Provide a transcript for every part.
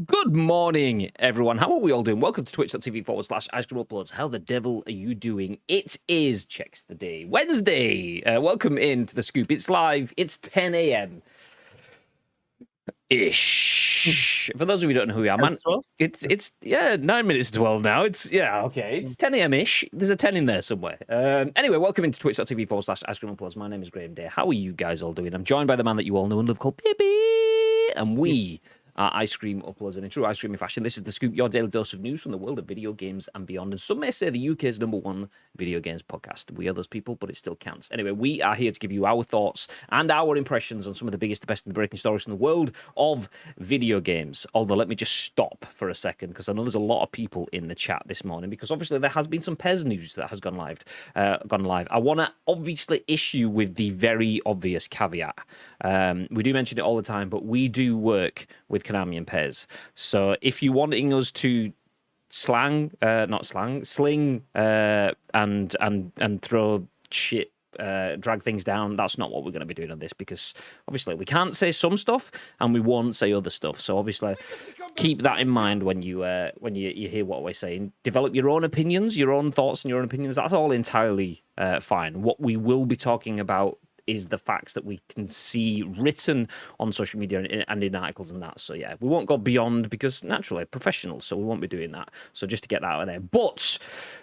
Good morning, everyone. How are we all doing? Welcome to twitch.tv/Skrebels. How the devil are you doing? It is Checks the Day Wednesday. Welcome into the scoop. It's live. It's 10 a.m. ish. For those of you who don't know who we are, man, it's 9 minutes to 12 now. It's 10 a.m. ish. There's a 10 in there somewhere. Anyway, welcome into twitch.tv/Skrebels. My name is Graham Day. How are you guys all doing? I'm joined by the man that you all know and love called Pippi, and we ice cream uploads, and in true ice creamy fashion, this is the scoop, your daily dose of news from the world of video games and beyond. And some may say the UK's #1 video games podcast. We are those people, but it still counts. Anyway, we are here to give you our thoughts and our impressions on some of the biggest, the best, and the breaking stories from the world of video games. Although, let me just stop for a second, because I know there's a lot of people in the chat this morning, because obviously there has been some PES news that has gone live. I want to obviously issue with the very obvious caveat. We do mention it all the time, but we do work with Konami and PES. So if you're wanting us to sling and throw shit, drag things down, that's not what we're going to be doing on this, because obviously we can't say some stuff and we won't say other stuff. So obviously keep that in mind when you hear what we're saying. Develop your own opinions, your own thoughts and your own opinions. That's all entirely fine. What we will be talking about is the facts that we can see written on social media and in articles and that. So yeah, we won't go beyond, because naturally professionals, so we won't be doing that. So just to get that out of there. But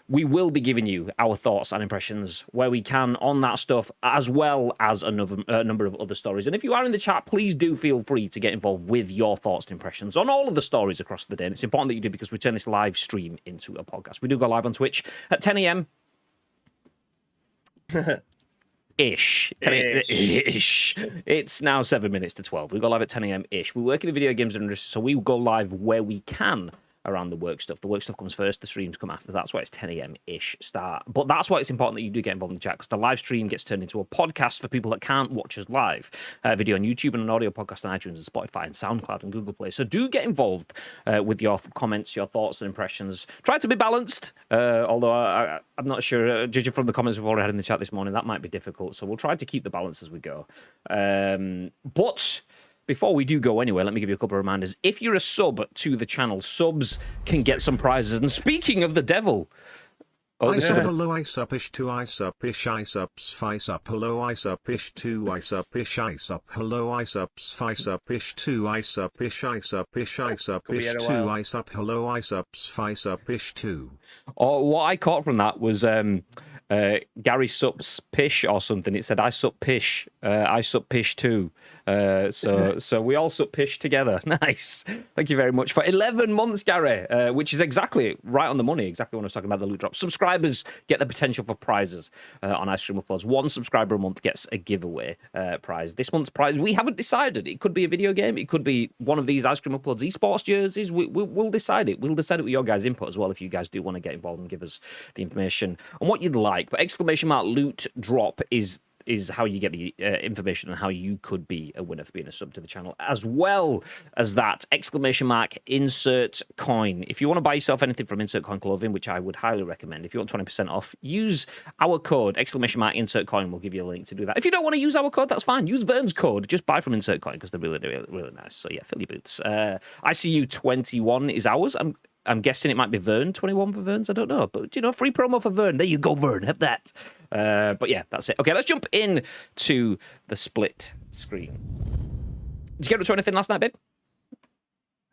we will be giving you our thoughts and impressions where we can on that stuff, as well as a number of other stories. And if you are in the chat, please do feel free to get involved with your thoughts and impressions on all of the stories across the day. And it's important that you do, because we turn this live stream into a podcast. We do go live on Twitch at 10 a.m. Ish. It's now 7 minutes to 12. We go live at 10 a.m. ish. We work in the video games industry, so we go live where we can around the work stuff. The work stuff comes first, the streams come after. That's why it's 10 a.m. ish start. But that's why it's important that you do get involved in the chat, because the live stream gets turned into a podcast for people that can't watch us live. Video on YouTube and an audio podcast on iTunes and Spotify and SoundCloud and Google Play. So do get involved with your comments, your thoughts and impressions. Try to be balanced, although I'm not sure, judging from the comments we've already had in the chat this morning, that might be difficult. So we'll try to keep the balance as we go. But before we do go anywhere, let me give you a couple of reminders. If you're a sub to the channel, subs can get some prizes. And speaking of the devil... Ice up, hello, ice up, ish 2, ice up, ish, ice up, spice up, hello, ice up, ish 2, ice up, ish, ice up, hello, ice up, spice up, ish 2, ice up, ish, ice up, ish, ice up, ish 2, ice up, hello, ice up, spice up, ish 2. Oh, what I caught from that was Gary Sup's pish or something. It said, I sup pish, I sup pish too. So we all sup pish together. Nice. Thank you very much for 11 months, Gary, which is exactly right on the money, exactly when I was talking about the loot drop. Subscribers get the potential for prizes on Ice Cream Uploads. One subscriber a month gets a giveaway prize. This month's prize, we haven't decided. It could be a video game. It could be one of these Ice Cream Uploads esports jerseys. We'll decide it. We'll decide it with your guys' input as well, if you guys do want to get involved and give us the information on what you'd like. But exclamation mark loot drop is how you get the information on how you could be a winner for being a sub to the channel, as well as that exclamation mark insert coin. If you want to buy yourself anything from Insert Coin Clothing, which I would highly recommend, if you want 20% off, use our code exclamation mark insert coin. We'll give you a link to do that. If you don't want to use our code, that's fine. Use Vern's code. Just buy from Insert Coin, because they're really nice. So yeah, fill your boots. ICU21 is ours. I'm guessing it might be Vern, 21 for Vern's, I don't know. But, free promo for Vern. There you go, Vern, have that. But yeah, that's it. Okay, let's jump in to the split screen. Did you get up to anything last night, babe?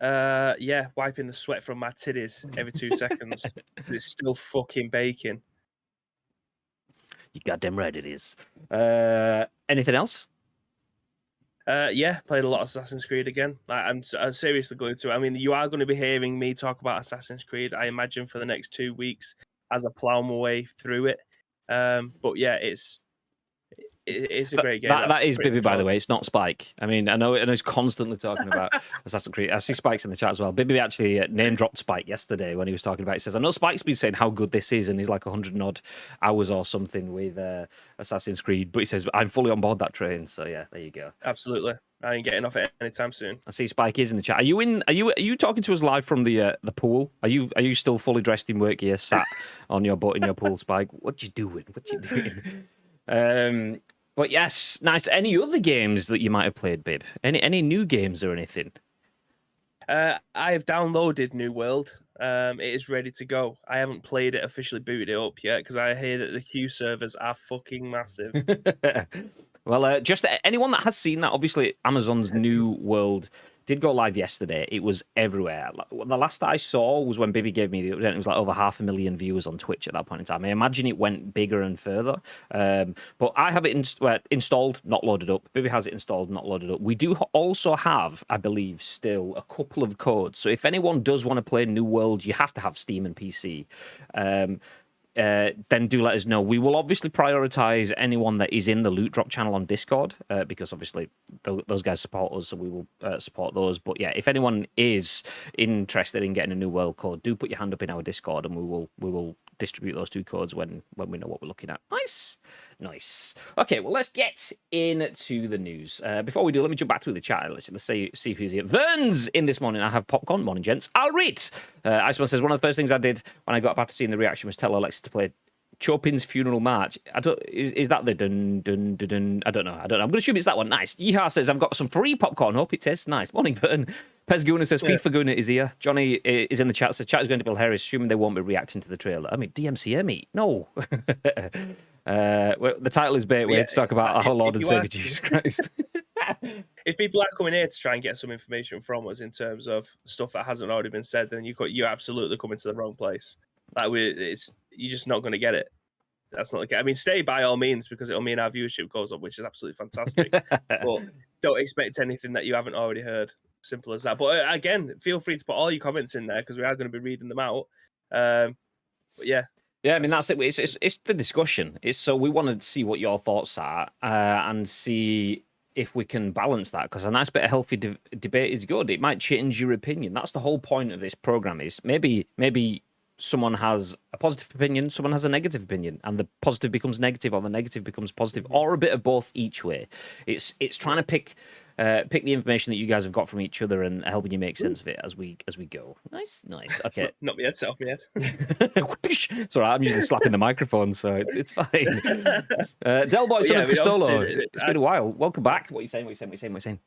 Yeah, wiping the sweat from my titties every 2 seconds. It's still fucking baking. You goddamn right it is. Anything else? Yeah, played a lot of Assassin's Creed again. I'm seriously glued to it. I mean, you are going to be hearing me talk about Assassin's Creed, I imagine, for the next 2 weeks as I plow my way through it. But yeah, it's a great game. That is Bibby, by the way. It's not Spike. I mean, I know he's constantly talking about Assassin's Creed. I see Spike's in the chat as well. Bibby actually name dropped Spike yesterday when he was talking about it. He says, I know Spike's been saying how good this is, and he's like 100 and odd hours or something with Assassin's Creed. But he says, I'm fully on board that train. So yeah, there you go. Absolutely. I ain't getting off it anytime soon. I see Spike is in the chat. Are you talking to us live from the pool? Are you still fully dressed in work gear, sat on your butt in your pool, Spike? What you doing? But yes, nice. Any other games that you might have played, Bib? Any new games or anything? I have downloaded New World. It is ready to go. I haven't played it, officially booted it up yet, because I hear that the queue servers are fucking massive. Well, just anyone that has seen that, obviously Amazon's New World did go live yesterday. It was everywhere. The last I saw was when Bibby gave me the update. It was like over 500,000 viewers on Twitch at that point in time. I imagine it went bigger and further. But I have it installed, not loaded up. Bibby has it installed, not loaded up. We do also have, I believe, still a couple of codes. So if anyone does want to play New World, you have to have Steam and PC. Then do let us know. We will obviously prioritize anyone that is in the loot drop channel on Discord, because obviously those guys support us, so we will support those. But yeah, if anyone is interested in getting a New World code, do put your hand up in our Discord, and we will distribute those 2 codes when we know what we're looking at. Nice. Okay, well, let's get into the news. Before we do, let me jump back through the chat. Let's see who's here. Vern's in this morning. I have popcorn. Morning, gents. I'll read. Iceman says, one of the first things I did when I got up after seeing the reaction was tell Alexa to play Chopin's Funeral March. Is that the dun dun dun dun? I don't know. I'm going to assume it's that one. Nice. Yeehaw says, I've got some free popcorn. Hope it tastes nice. Morning, Vern. Pez Guna says, FIFA Guna is here. Johnny is in the chat. Says, chat is going to be hilarious, assuming they won't be reacting to the trailer. I mean, DMCM. No. Well, the title is bait. Way to talk about our Lord and Savior Jesus Christ. If people are coming here to try and get some information from us in terms of stuff that hasn't already been said, then you're absolutely coming to the wrong place. You're just not going to get it. That's not the case. I mean, stay by all means, because it'll mean our viewership goes up, which is absolutely fantastic. But don't expect anything that you haven't already heard. Simple as that. But again, feel free to put all your comments in there, because we are going to be reading them out. But yeah. Yeah, I mean, that's it. It's the discussion. So we want to see what your thoughts are, and see if we can balance that, because a nice bit of healthy debate is good. It might change your opinion. That's the whole point of this program. Is maybe someone has a positive opinion, someone has a negative opinion, and the positive becomes negative, or the negative becomes positive, or a bit of both each way. It's trying to pick the information that you guys have got from each other and helping you make sense of it as we go. Nice. Okay. Not me head, set off my head. It's all right. I'm usually slapping the microphone, so it's fine. Delboy, son of Castolo. It's been a while. Welcome back. What are you saying?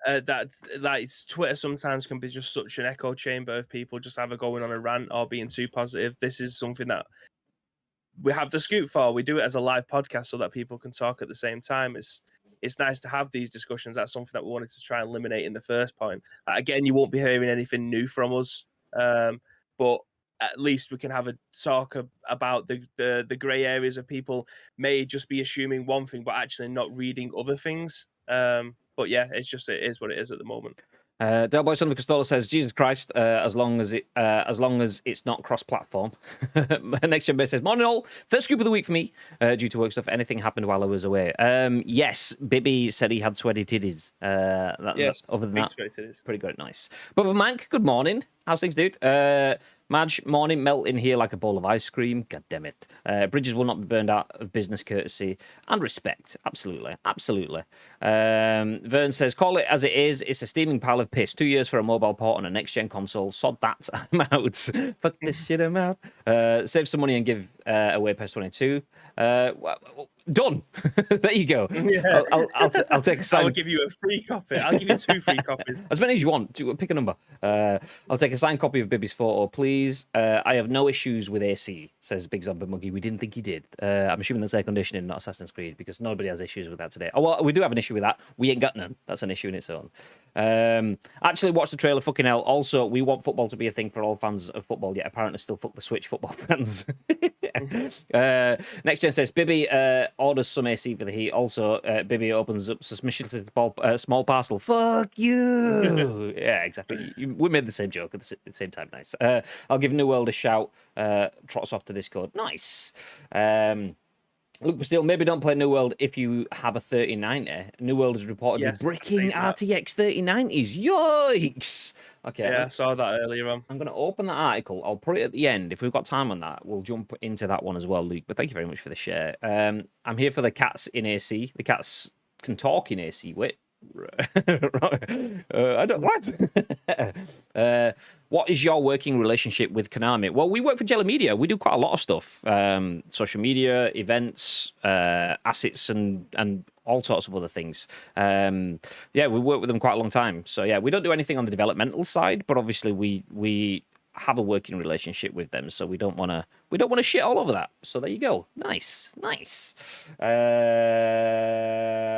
That Twitter sometimes can be just such an echo chamber of people just either going on a rant or being too positive. This is something that we have the scoop for. We do it as a live podcast so that people can talk at the same time. It's nice to have these discussions. That's something that we wanted to try and eliminate in the first point. Again, you won't be hearing anything new from us, but at least we can have a talk about the grey areas of people may just be assuming one thing, but actually not reading other things. But yeah, it is what it is at the moment. Delboy Son of Costello says, Jesus Christ, as long as it's not cross-platform. Next Gen Base says, morning all. First scoop of the week for me, due to work stuff. Anything happened while I was away? Yes, Bibby said he had sweaty titties. Yes, other than that, sweaty titties. Pretty good, nice. Bubba Mank, good morning. How's things, dude? Madge, morning, melt in here like a bowl of ice cream. God damn it. Bridges will not be burned out of business courtesy and respect. Absolutely. Vern says, call it as it is. It's a steaming pile of piss. 2 years for a mobile port on a next-gen console. Sod that. I'm out. Fuck this shit, I'm out. Save some money and give away PES 22. Done. There you go. Yeah. I'll take a signed... I'll give you a free copy. I'll give you 2 free copies. As many as you want. Pick a number. I'll take a signed copy of Bibby's photo, please. I have no issues with AC, says Big Zombie Muggy. We didn't think he did. I'm assuming that's air conditioning, not Assassin's Creed, because nobody has issues with that today. Oh, well, we do have an issue with that. We ain't got none. That's an issue in its own. Actually, watch the trailer. Fucking hell. Also, we want football to be a thing for all fans of football, yet apparently still fuck the Switch football fans. Next Gen says, Bibby orders some AC for the heat. Also, Bibby opens up suspiciously small parcel. Fuck you. Yeah, exactly. We made the same joke at the same time. Nice. I'll give New World a shout. Trots off to Discord. Nice. Luke Steele, maybe don't play New World if you have a 3090. New World is reportedly bricking RTX 3090s. Yikes! Okay. Yeah, I saw that earlier on. I'm going to open that article. I'll put it at the end. If we've got time on that, we'll jump into that one as well, Luke. But thank you very much for the share. I'm here for the cats in AC. The cats can talk in AC. Wait. I don't... What? What is your working relationship with Konami? Well, we work for Jelly Media. We do quite a lot of stuff. Social media, events, assets, and all sorts of other things. Yeah, we worked with them quite a long time. So yeah, we don't do anything on the developmental side, but obviously we have a working relationship with them, so we don't want to shit all over that. So there you go. Nice.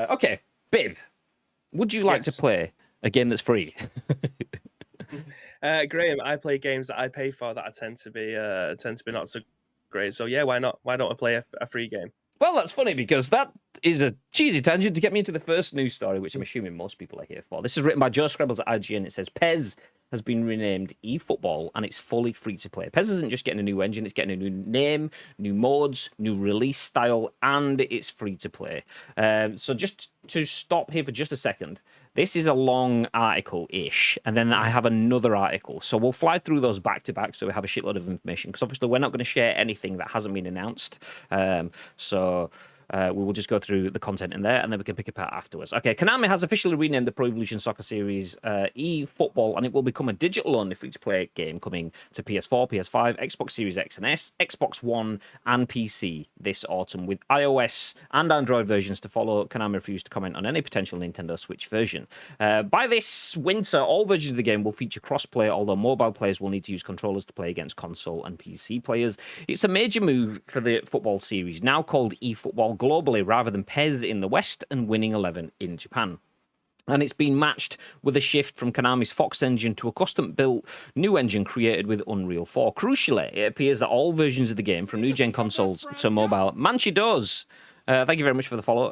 Okay, Bib, would you like to play a game that's free? Graham, I play games that I pay for that I tend to be not so great. So yeah, why not? Why don't I play a free game? Well, that's funny because that is a cheesy tangent to get me into the first news story, which I'm assuming most people are here for. This is written by Joe Skrebels at IGN. It says PES has been renamed eFootball and it's fully free to play. PES isn't just getting a new engine, it's getting a new name, new modes, new release style, and it's free to play. So just to stop here for just a second, this is a long article-ish, and then I have another article. So we'll fly through those back-to-back so we have a shitload of information, because obviously we're not going to share anything that hasn't been announced. We will just go through the content in there, and then we can pick it apart afterwards. Okay, Konami has officially renamed the Pro Evolution Soccer Series eFootball, and it will become a digital-only free-to-play game coming to PS4, PS5, Xbox Series X and S, Xbox One, and PC this autumn, with iOS and Android versions to follow. Konami refused to comment on any potential Nintendo Switch version. By this winter, all versions of the game will feature cross-play, although mobile players will need to use controllers to play against console and PC players. It's a major move for the football series, now called eFootball globally rather than PES in the West and Winning 11 in Japan. And it's been matched with a shift from Konami's Fox engine to a custom-built new engine created with Unreal 4. Crucially, it appears that all versions of the game, from new-gen consoles to mobile... Manchi does! Thank you very much for the follow.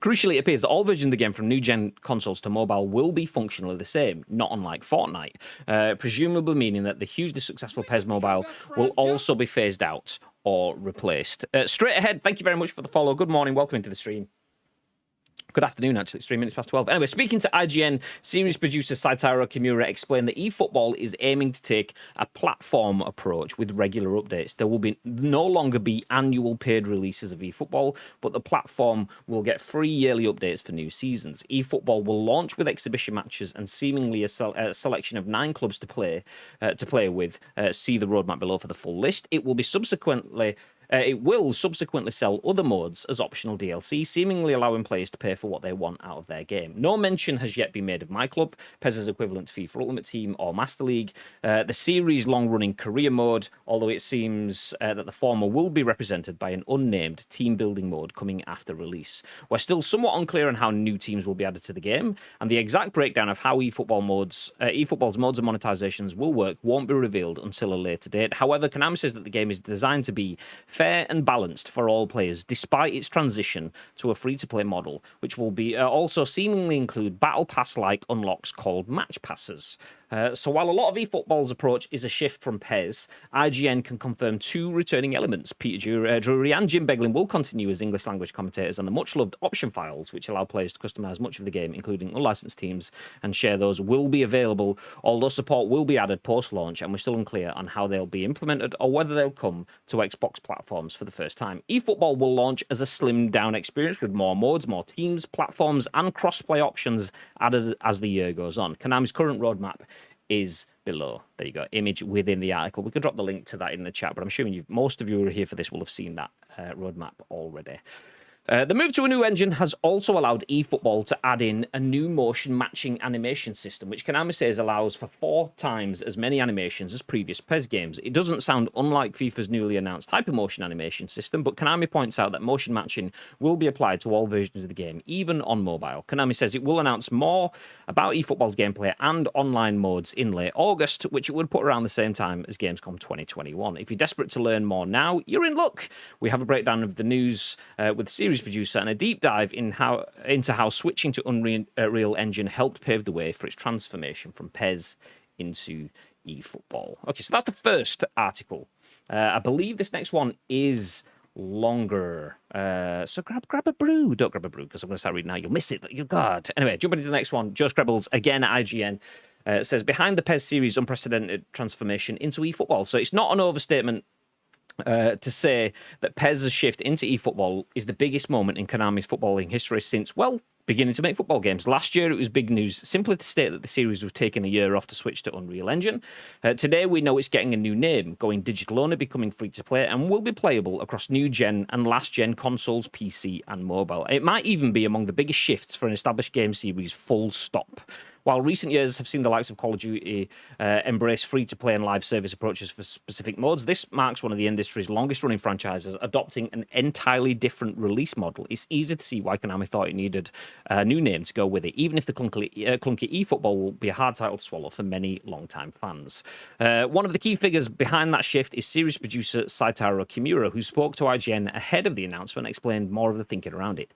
Crucially, it appears that all versions of the game, from new-gen consoles to mobile, will be functionally the same, not unlike Fortnite, presumably meaning that the hugely successful PES Mobile will also be phased out or replaced. Straight ahead, thank you very much for the follow. Good morning, welcome into the stream. Good afternoon, actually. It's 3 minutes past 12. Anyway, speaking to IGN, series producer Saitaro Kimura explained that eFootball is aiming to take a platform approach with regular updates. There will be no longer be annual paid releases of eFootball, but the platform will get free yearly updates for new seasons. eFootball will launch with exhibition matches and seemingly a selection of 9 clubs to play with. See the roadmap below for the full list. It will subsequently sell other modes as optional DLC, seemingly allowing players to pay for what they want out of their game. No mention has yet been made of My Club, PES's equivalent to FIFA Ultimate Team or Master League, the series' long-running career mode, although it seems that the former will be represented by an unnamed team-building mode coming after release. We're still somewhat unclear on how new teams will be added to the game, and the exact breakdown of how eFootball's modes and monetizations will work won't be revealed until a later date. However, Konami says that the game is designed to be fair and balanced for all players, despite its transition to a free-to-play model, which will be also seemingly include Battle Pass-like unlocks called Match Passes. So while a lot of eFootball's approach is a shift from PES, IGN can confirm 2 returning elements. Peter Drury and Jim Beglin will continue as English-language commentators, and the much-loved option files, which allow players to customize much of the game, including unlicensed teams, and share those, will be available, although support will be added post-launch, and we're still unclear on how they'll be implemented or whether they'll come to Xbox platforms for the first time. eFootball will launch as a slimmed-down experience with more modes, more teams, platforms, and cross-play options added as the year goes on. Konami's current roadmap is below. There you go. Image within the article. We could drop the link to that in the chat, but I'm assuming most of you who are here for this will have seen that roadmap already. The move to a new engine has also allowed eFootball to add in a new motion matching animation system, which Konami says allows for 4 times as many animations as previous PES games. It doesn't sound unlike FIFA's newly announced hypermotion animation system, but Konami points out that motion matching will be applied to all versions of the game, even on mobile. Konami says it will announce more about eFootball's gameplay and online modes in late August, which it would put around the same time as Gamescom 2021. If you're desperate to learn more now, you're in luck. We have a breakdown of the news with the series producer and a deep dive into how switching to Unreal Engine helped pave the way for its transformation from PES into eFootball. Okay, so that's the first article. I believe this next one is longer. So grab a brew. Don't grab a brew because I'm going to start reading now. You'll miss it. You God. Anyway, jumping into the next one. Joe Skrebels, again at IGN, says, behind the PES series' unprecedented transformation into eFootball. So it's not an overstatement to say that PES's shift into eFootball is the biggest moment in Konami's footballing history since, well, beginning to make football games. Last year, it was big news simply to state that the series was taking a year off to switch to Unreal Engine. Today, we know it's getting a new name, going digital only, becoming free to play, and will be playable across new gen and last gen consoles, PC, and mobile. It might even be among the biggest shifts for an established game series, full stop. While recent years have seen the likes of Call of Duty embrace free-to-play and live service approaches for specific modes, this marks one of the industry's longest-running franchises adopting an entirely different release model. It's easy to see why Konami thought it needed a new name to go with it, even if the clunky eFootball will be a hard title to swallow for many long-time fans. One of the key figures behind that shift is series producer Saitaro Kimura, who spoke to IGN ahead of the announcement and explained more of the thinking around it.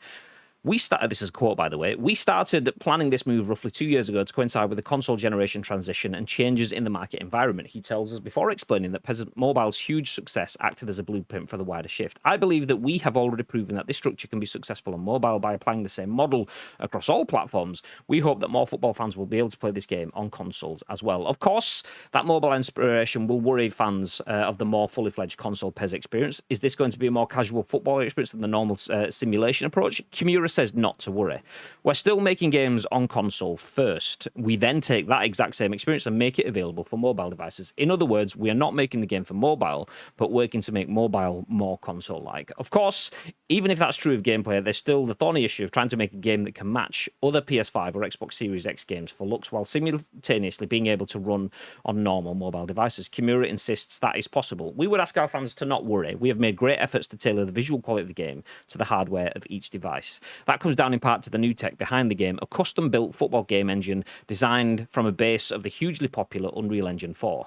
This is a quote, by the way. We started planning this move roughly 2 years ago to coincide with the console generation transition and changes in the market environment. He tells us before explaining that PES Mobile's huge success acted as a blueprint for the wider shift. I believe that we have already proven that this structure can be successful on mobile by applying the same model across all platforms. We hope that more football fans will be able to play this game on consoles as well. Of course, that mobile inspiration will worry fans of the more fully fledged console PES experience. Is this going to be a more casual football experience than the normal simulation approach? Kimura says not to worry. We're still making games on console first. We then take that exact same experience and make it available for mobile devices. In other words, we are not making the game for mobile, but working to make mobile more console-like. Of course, even if that's true of gameplay, there's still the thorny issue of trying to make a game that can match other PS5 or Xbox Series X games for looks while simultaneously being able to run on normal mobile devices. Kimura insists that is possible. We would ask our fans to not worry. We have made great efforts to tailor the visual quality of the game to the hardware of each device. That comes down in part to the new tech behind the game, a custom-built football game engine designed from a base of the hugely popular Unreal Engine 4.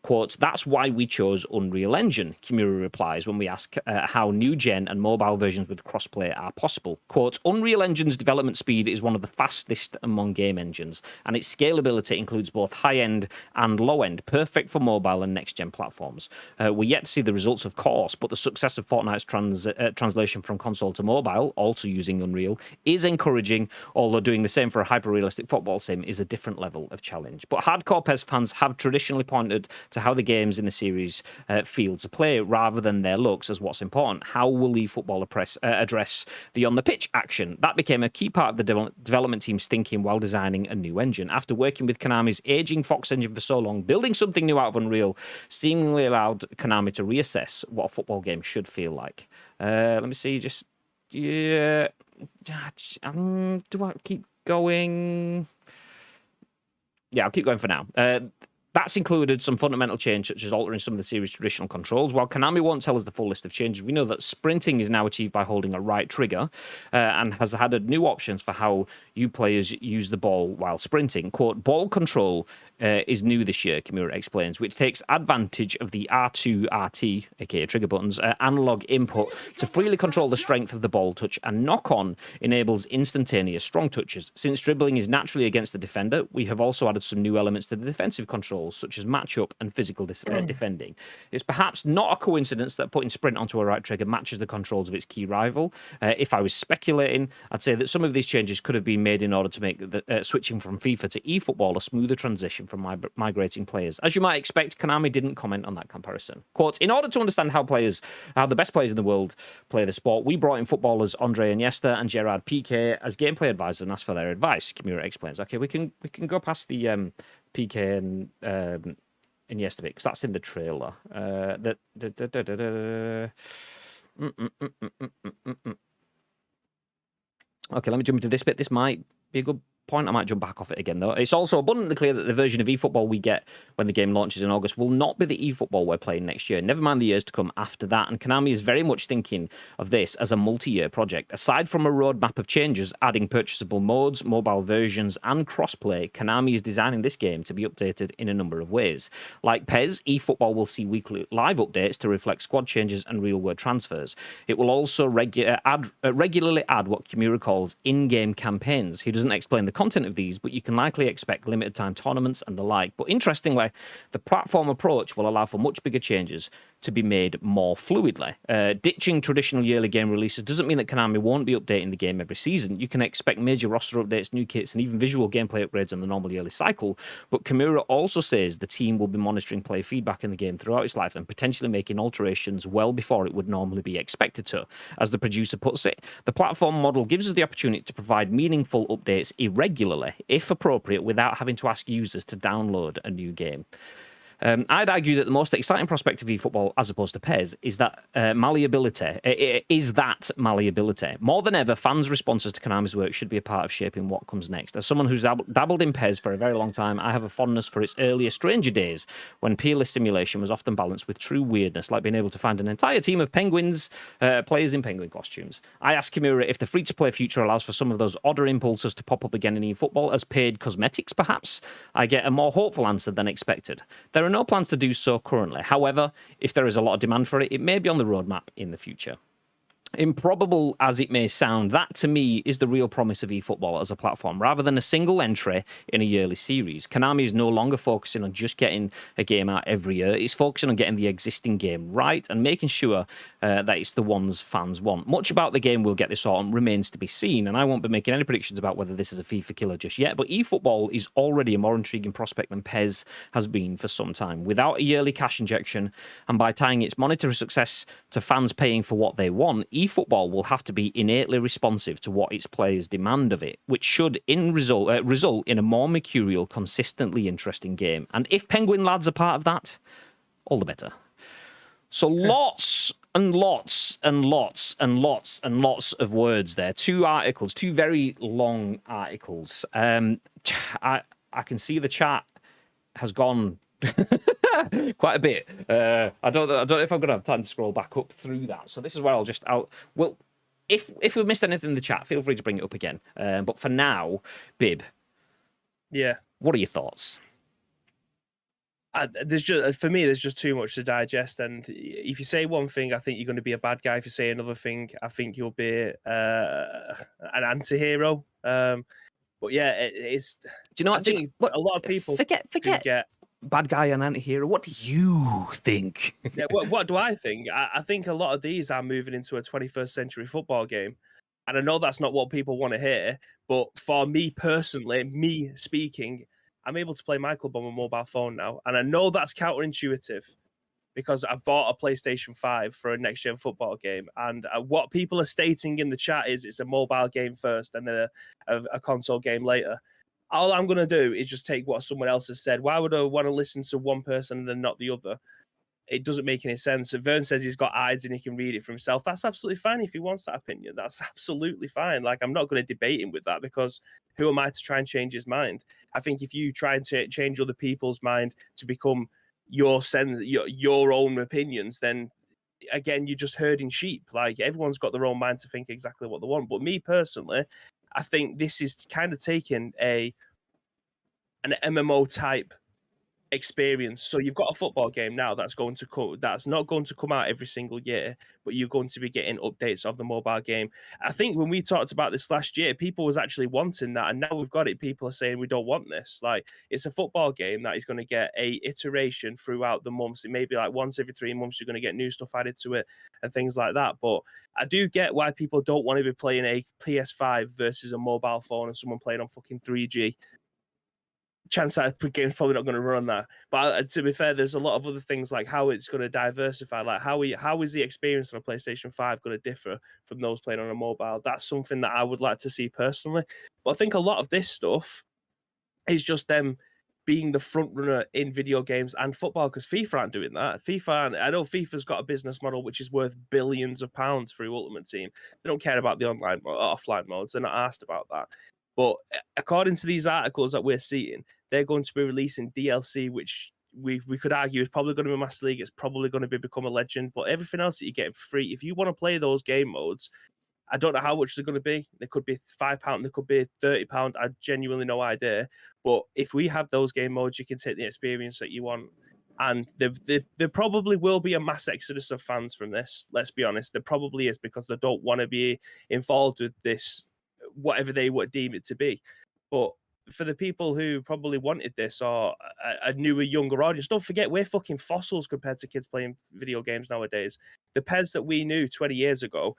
Quote, that's why we chose Unreal Engine, Kimura replies when we ask how new gen and mobile versions with crossplay are possible. Quote, Unreal Engine's development speed is one of the fastest among game engines, and its scalability includes both high-end and low-end, perfect for mobile and next-gen platforms. We're yet to see the results, of course, but the success of Fortnite's translation from console to mobile, also using Unreal, is encouraging, although doing the same for a hyper-realistic football sim is a different level of challenge. But hardcore PES fans have traditionally pointed to how the games in the series feel to play rather than their looks as what's important. How will eFootball address the on-the-pitch action? That became a key part of the development team's thinking while designing a new engine. After working with Konami's aging Fox engine for so long, building something new out of Unreal seemingly allowed Konami to reassess what a football game should feel like. Let me see, do I keep going? Yeah, I'll keep going for now. That's included some fundamental change, such as altering some of the series' traditional controls. While Konami won't tell us the full list of changes, we know that sprinting is now achieved by holding a right trigger and has added new options for how you players use the ball while sprinting. Quote, ball control is new this year, Kimura explains, which takes advantage of the R2, RT, aka trigger buttons, analog input to freely control the strength of the ball touch, and knock-on enables instantaneous strong touches. Since dribbling is naturally against the defender, we have also added some new elements to the defensive controls, such as matchup and physical defending. It's perhaps not a coincidence that putting sprint onto a right trigger matches the controls of its key rival. If I was speculating, I'd say that some of these changes could have been made in order to make the switching from FIFA to eFootball a smoother transition from migrating players. As you might expect, Konami didn't comment on that comparison. Quote, in order to understand how the best players in the world play the sport, we brought in footballers Andre Iniesta and Gerard Piqué as gameplay advisors and asked for their advice, Kimura explains. Okay, we can go past the Piqué and Iniesta bit, because that's in the trailer. Okay, let me jump into this bit. This might be a good point. I might jump back off it again, though. It's also abundantly clear that the version of eFootball we get when the game launches in August will not be the eFootball we're playing next year, never mind the years to come after that, and Konami is very much thinking of this as a multi-year project. Aside from a roadmap of changes, adding purchasable modes, mobile versions, and crossplay, Konami is designing this game to be updated in a number of ways. Like PES, eFootball will see weekly live updates to reflect squad changes and real-world transfers. It will also regularly add what Kimura calls in-game campaigns. He doesn't explain the content of these, but you can likely expect limited time tournaments and the like. But interestingly, the platform approach will allow for much bigger changes. to be made more fluidly. Ditching traditional yearly game releases doesn't mean that Konami won't be updating the game every season. You can expect major roster updates, new kits, and even visual gameplay upgrades in the normal yearly cycle. But Kimura also says the team will be monitoring player feedback in the game throughout its life and potentially making alterations well before it would normally be expected to. As the producer puts it, the platform model gives us the opportunity to provide meaningful updates irregularly, if appropriate, without having to ask users to download a new game. I'd argue that the most exciting prospect of eFootball, as opposed to PES, is that malleability. More than ever, fans' responses to Konami's work should be a part of shaping what comes next. As someone who's dabbled in PES for a very long time, I have a fondness for its earlier, stranger days, when peerless simulation was often balanced with true weirdness, like being able to find an entire team of penguins, players in penguin costumes. I asked Kimura if the free-to-play future allows for some of those odder impulses to pop up again in eFootball as paid cosmetics, perhaps. I get a more hopeful answer than expected. There are no plans to do so currently. However, if there is a lot of demand for it, it may be on the roadmap in the future. Improbable as it may sound, that to me is the real promise of eFootball as a platform. Rather than a single entry in a yearly series, Konami is no longer focusing on just getting a game out every year. It's focusing on getting the existing game right and making sure that it's the ones fans want. Much about the game we'll get this autumn remains to be seen, and I won't be making any predictions about whether this is a FIFA killer just yet, but eFootball is already a more intriguing prospect than PES has been for some time. Without a yearly cash injection, and by tying its monetary success to fans paying for what they want, eFootball will have to be innately responsive to what its players demand of it, which should result in a more mercurial, consistently interesting game. And if Penguin Lads are part of that, all the better. So lots and lots and lots and lots and lots of words there. Two articles, two very long articles. I can see the chat has gone quite a bit. I don't know if I'm going to have time to scroll back up through that. So this is where if we've missed anything in the chat, feel free to bring it up again. But for now, Bib, Yeah. what are your thoughts? There's just too much to digest. And if you say one thing, I think you're going to be a bad guy. If you say another thing, I think you'll be an anti-hero. But yeah, it's. Do you know what? I think a lot of people forget bad guy and anti-hero. What do you think? Yeah, what do I think? I think a lot of these are moving into a 21st century football game. And I know that's not what people want to hear, but for me personally, me speaking, I'm able to play my club on my mobile phone now. And I know that's counterintuitive because I've bought a PlayStation 5 for a next-gen football game. And what people are stating in the chat is it's a mobile game first and then a console game later. All I'm going to do is just take what someone else has said. Why would I want to listen to one person and then not the other? It doesn't make any sense. Vern says he's got eyes and he can read it for himself. That's absolutely fine if he wants that opinion. That's absolutely fine. Like, I'm not going to debate him with that because who am I to try and change his mind? I think if you try and change other people's mind to become your own opinions, then again, you're just herding sheep. Like, everyone's got their own mind to think exactly what they want. But me personally, I think this is kind of taking an MMO type experience. So you've got a football game now that's not going to come out every single year, but you're going to be getting updates of the mobile game. I think when we talked about this last year, people was actually wanting that, and now we've got it. People are saying we don't want this. Like, it's a football game that is going to get a iteration throughout the months. It may be like once every 3 months you're going to get new stuff added to it and things like that. But I do get why people don't want to be playing a PS5 versus a mobile phone and someone playing on fucking 3G. Chance that game's probably not going to run on that. But to be fair, there's a lot of other things like how it's going to diversify. Like how is the experience on a PlayStation 5 going to differ from those playing on a mobile? That's something that I would like to see personally. But I think a lot of this stuff is just them being the front runner in video games and football, because FIFA aren't doing that. I know FIFA's got a business model which is worth billions of pounds through Ultimate Team. They don't care about the online or offline modes. They're not asked about that. But according to these articles that we're seeing, they're going to be releasing DLC, which we could argue is probably going to be Master League. It's probably going to become a legend. But everything else that you get for free, if you want to play those game modes, I don't know how much they're going to be. They could be £5, they could be £30. I genuinely no idea. But if we have those game modes, you can take the experience that you want. And there probably will be a mass exodus of fans from this. Let's be honest. There probably is, because they don't want to be involved with this, whatever they would deem it to be. But for the people who probably wanted this or a newer, younger audience, don't forget we're fucking fossils compared to kids playing video games nowadays. The Pez that we knew 20 years ago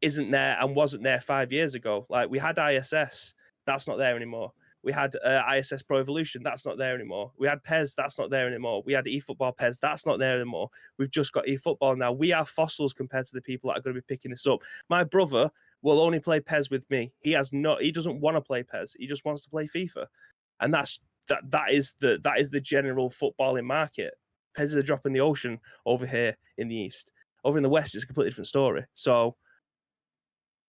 isn't there and wasn't there 5 years ago. Like we had ISS, that's not there anymore. We had ISS Pro Evolution, that's not there anymore. We had Pez, that's not there anymore. We had eFootball Pez, that's not there anymore. We've just got eFootball now. We are fossils compared to the people that are going to be picking this up. My brother will only play Pez with me. He doesn't want to play Pez. He just wants to play FIFA. And that is the general footballing market. Pez is a drop in the ocean over here in the East. Over in the West, it's a completely different story. So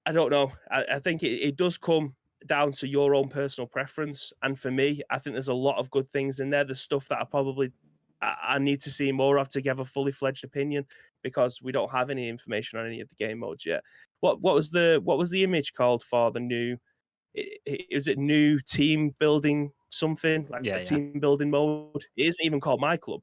I don't know. I think it does come down to your own personal preference. And for me, I think there's a lot of good things in there. There's stuff that I need to see more of to give a fully fledged opinion, because we don't have any information on any of the game modes yet. What was the image called for the new? Is it new team building something like a team building mode? It isn't even called My Club.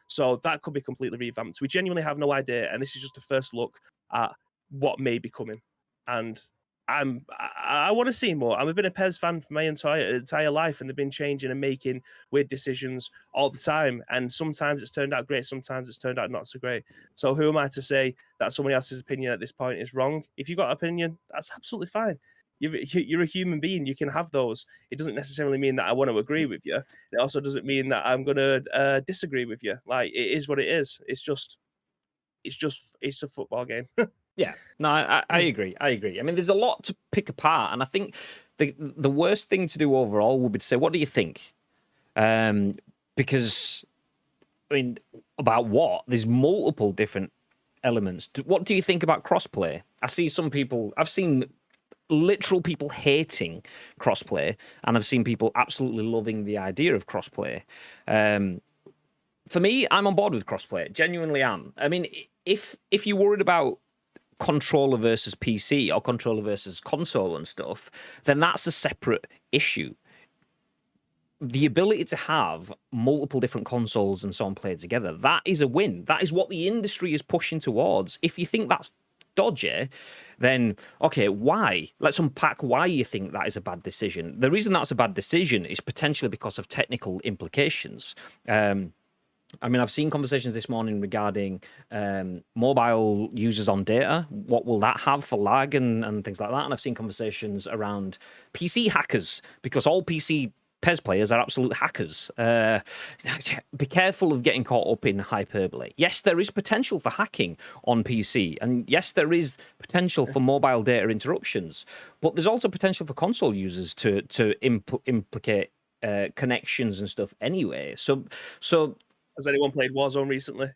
So that could be completely revamped. We genuinely have no idea, and this is just a first look at what may be coming. And I want to see more. I've been a Pez fan for my entire life, and they've been changing and making weird decisions all the time. And sometimes it's turned out great, sometimes it's turned out not so great. So who am I to say that somebody else's opinion at this point is wrong? If you've got an opinion, that's absolutely fine. You're a human being. You can have those. It doesn't necessarily mean that I want to agree with you. It also doesn't mean that I'm going to disagree with you. Like, it is what it is. It's a football game. Yeah, no, I agree. I agree. I mean, there's a lot to pick apart, and I think the worst thing to do overall would be to say, what do you think? Because, I mean, about what? There's multiple different elements. What do you think about crossplay? I've seen literal people hating crossplay, and I've seen people absolutely loving the idea of crossplay. For me, I'm on board with crossplay. Genuinely am. I mean, if you're worried about controller versus PC or controller versus console and stuff, then that's a separate issue. The ability to have multiple different consoles and so on played together, that is a win. That is what the industry is pushing towards. If you think that's dodgy, then okay, why? Let's unpack why you think that is a bad decision. The reason that's a bad decision is potentially because of technical implications. I mean, I've seen conversations this morning regarding mobile users on data. What will that have for lag and things like that? And I've seen conversations around PC hackers, because all PC PES players are absolute hackers. Be careful of getting caught up in hyperbole. Yes, there is potential for hacking on PC. And yes, there is potential for mobile data interruptions. But there's also potential for console users to implicate connections and stuff anyway. So has anyone played Warzone recently?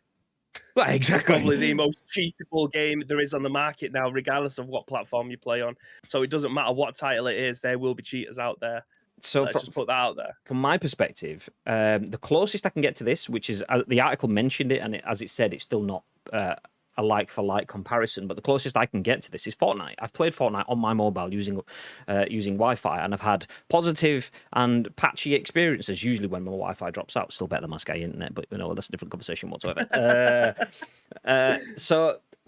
Well, exactly. It's probably the most cheatable game there is on the market now, regardless of what platform you play on. So it doesn't matter what title it is, there will be cheaters out there. So let's just put that out there. From my perspective, the closest I can get to this, which is the article mentioned it, and as it said, it's still not a like-for-like comparison, but the closest I can get to this is Fortnite. I've played Fortnite on my mobile using Wi-Fi, and I've had positive and patchy experiences, usually when my Wi-Fi drops out. Still better than my Sky internet, but that's a different conversation whatsoever.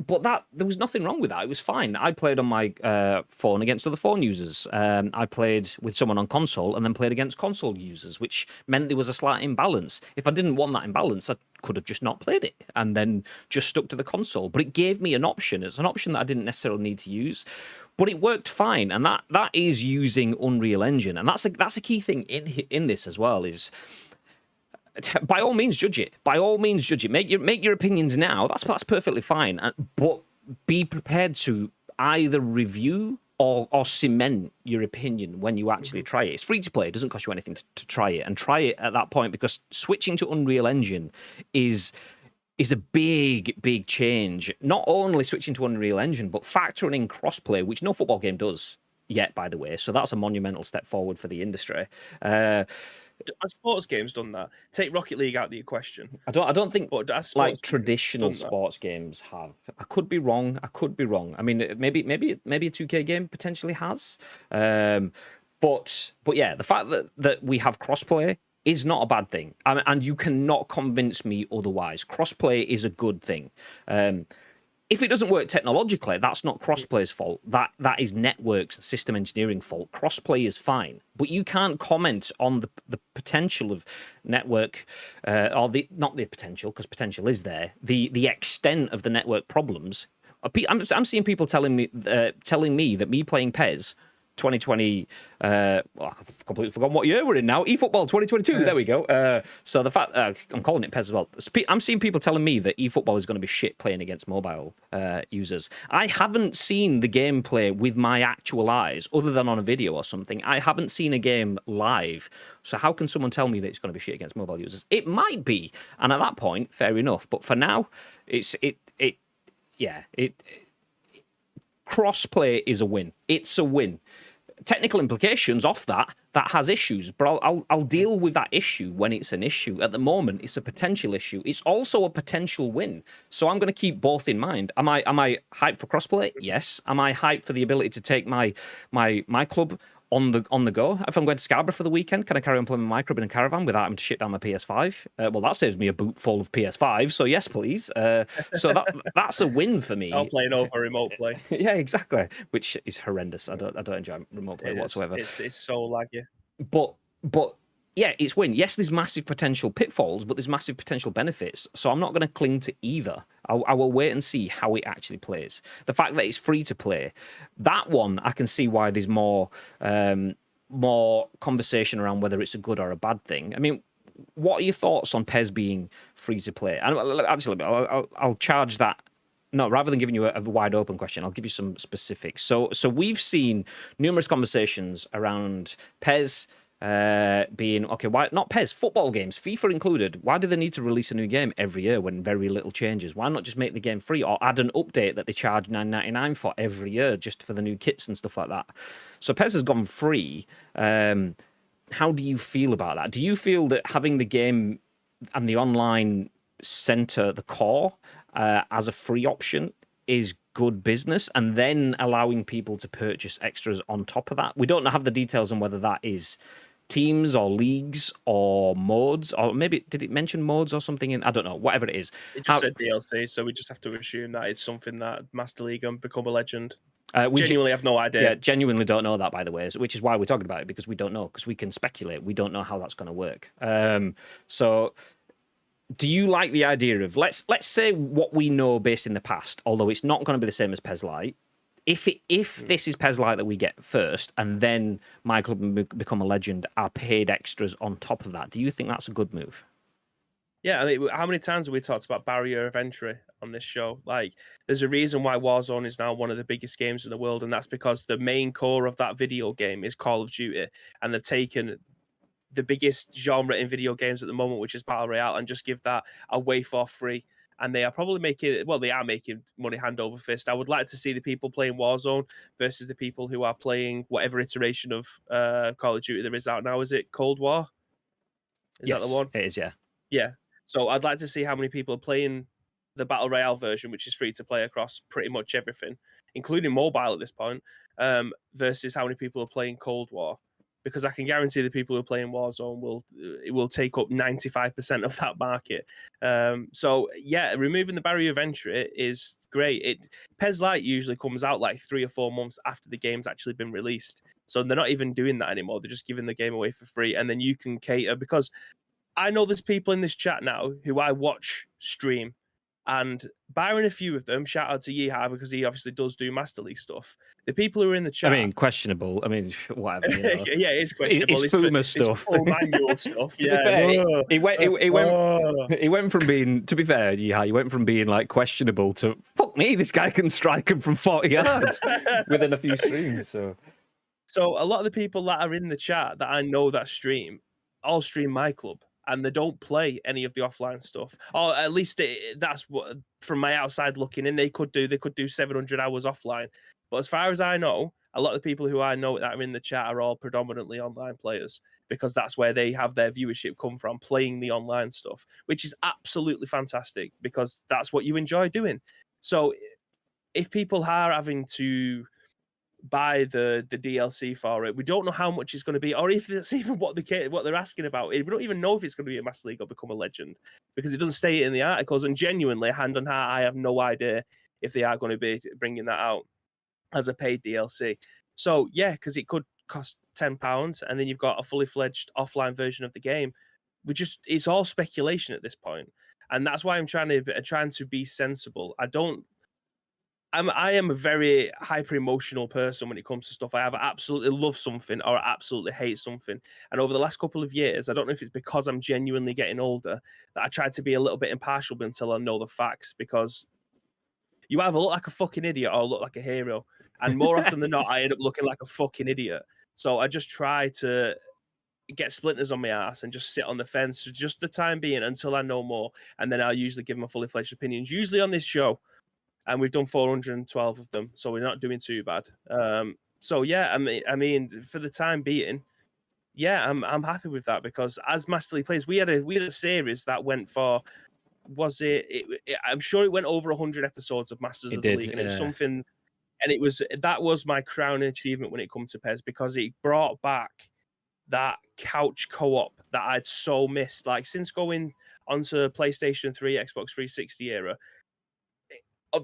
But there was nothing wrong with that. It was fine. I played on my phone against other phone users. I played with someone on console and then played against console users, which meant there was a slight imbalance. If I didn't want that imbalance, I could have just not played it and then just stuck to the console. But it gave me an option. It's an option that I didn't necessarily need to use, but it worked fine. And that is using Unreal Engine. And that's a key thing in this as well is, by all means, judge it. By all means, judge it. Make your opinions now. That's perfectly fine. But be prepared to either review or cement your opinion when you actually try it. It's free to play. It doesn't cost you anything to try it, and try it at that point, because switching to Unreal Engine is a big change. Not only switching to Unreal Engine, but factoring in crossplay, which no football game does yet, by the way. So that's a monumental step forward for the industry. Has sports games done that? Take Rocket League out of the question. I don't think like traditional sports games have. I could be wrong. I mean, maybe a 2K game potentially has. But yeah, the fact that we have crossplay is not a bad thing. And you cannot convince me otherwise. Crossplay is a good thing. if it doesn't work technologically, that's not cross-play's fault. That is networks, system engineering fault. Cross-play is fine, but you can't comment on the potential of network, or not the potential, because potential is there. The extent of the network problems. I'm seeing people telling me that me playing PES 2020, I've completely forgotten what year we're in now. eFootball 2022. There we go. So the fact I'm calling it PES as well. I'm seeing people telling me that eFootball is going to be shit playing against mobile users. I haven't seen the gameplay with my actual eyes, other than on a video or something. I haven't seen a game live. So how can someone tell me that it's going to be shit against mobile users? It might be, and at that point, fair enough. But for now, crossplay is a win. It's a win. Technical implications off that has issues, but I'll deal with that issue when it's an issue. At the moment, it's a potential issue. It's also a potential win. So I'm going to keep both in mind. Am I hyped for crossplay? Yes. Am I hyped for the ability to take my club on the go? If I'm going to Scarborough for the weekend, can I carry on playing my club in a caravan without having to ship down my PS5? Well, that saves me a boot full of PS5, so yes, please. So that's a win for me. I'll play over remote play. Yeah, exactly. Which is horrendous. I don't enjoy remote play whatsoever. It's so laggy. But yeah, it's win. Yes, there's massive potential pitfalls, but there's massive potential benefits. So I'm not going to cling to either. I will wait and see how it actually plays. The fact that it's free to play, that one I can see why there's more conversation around whether it's a good or a bad thing. I mean, what are your thoughts on PES being free to play? And actually, I'll charge that. No, rather than giving you a wide open question, I'll give you some specifics. So we've seen numerous conversations around PES being okay. Why not PES football games, FIFA included? Why do they need to release a new game every year when very little changes? Why not just make the game free or add an update that they charge $9.99 for every year just for the new kits and stuff like that? So PES has gone free. How do you feel about that? Do you feel that having the game and the online center the core as a free option is good business, and then allowing people to purchase extras on top of that? We don't have the details on whether that is teams or leagues or modes, or maybe did it mention modes or something? I don't know, whatever it is. It just said DLC, so we just have to assume that it's something that Master League and Become a Legend. We genuinely have no idea. Yeah, genuinely don't know that, by the way, which is why we're talking about it, because we don't know, because we can speculate. We don't know how that's going to work. So do you like the idea of, let's say what we know based in the past, although it's not going to be the same as PES Lite. If this is PES Lite that we get first, and then my club and Become a Legend are paid extras on top of that, do you think that's a good move? Yeah, I mean, how many times have we talked about barrier of entry on this show? Like, there's a reason why Warzone is now one of the biggest games in the world, and that's because the main core of that video game is Call of Duty, and they've taken the biggest genre in video games at the moment, which is Battle Royale, and just give that away for free. And they are probably making money hand over fist. I would like to see the people playing Warzone versus the people who are playing whatever iteration of Call of Duty there is out now. Is it Cold War? Is that the one? It is, yeah. Yeah. So I'd like to see how many people are playing the Battle Royale version, which is free to play across pretty much everything, including mobile at this point, versus how many people are playing Cold War. Because I can guarantee the people who are playing Warzone will take up 95% of that market. So yeah, removing the barrier of entry is great. PES Lite usually comes out like 3 or 4 months after the game's actually been released. So they're not even doing that anymore. They're just giving the game away for free, and then you can cater, because I know there's people in this chat now who I watch stream, and barring a few of them, shout out to Yeehaw, because he obviously does do Master League stuff. The people who are in the chat, I mean, questionable. I mean, whatever. You know. Yeah, it's questionable. It's Fuma stuff. It's full manual stuff. Yeah, fair, he went from being, to be fair, Yeehaw, he went from being like questionable to fuck me, this guy can strike him from 40 yards within a few streams. So a lot of the people that are in the chat that I know that stream all stream my club, and they don't play any of the offline stuff, or at least that's what, from my outside looking in, they could do 700 hours offline. But as far as I know, a lot of the people who I know that are in the chat are all predominantly online players, because that's where they have their viewership come from, playing the online stuff, which is absolutely fantastic, because that's what you enjoy doing. So if people are having to buy the DLC for it, we don't know how much it's going to be, or if that's even what they're asking about. We don't even know if it's going to be a Master League or Become a Legend, because it doesn't state it in the articles. And genuinely, hand on heart, I have no idea if they are going to be bringing that out as a paid DLC. So yeah, because it could cost £10, and then you've got a fully fledged offline version of the game. It's all speculation at this point, and that's why I'm trying to be sensible. I am a very hyper emotional person when it comes to stuff. I either absolutely love something or I absolutely hate something. And over the last couple of years, I don't know if it's because I'm genuinely getting older, that I try to be a little bit impartial until I know the facts, because you either look like a fucking idiot or look like a hero. And more often than not, I end up looking like a fucking idiot. So I just try to get splinters on my ass and just sit on the fence for just the time being until I know more. And then I'll usually give my fully fledged opinions, usually on this show. And we've done 412 of them, so we're not doing too bad. So yeah, I mean, for the time being, yeah, I'm happy with that, because as Master League players, we had a series that went for, I'm sure it went over 100 episodes of Masters of the League, and it's something, and that was my crowning achievement when it comes to PES, because it brought back that couch co-op that I'd so missed. Like, since going onto PlayStation 3, Xbox 360 era.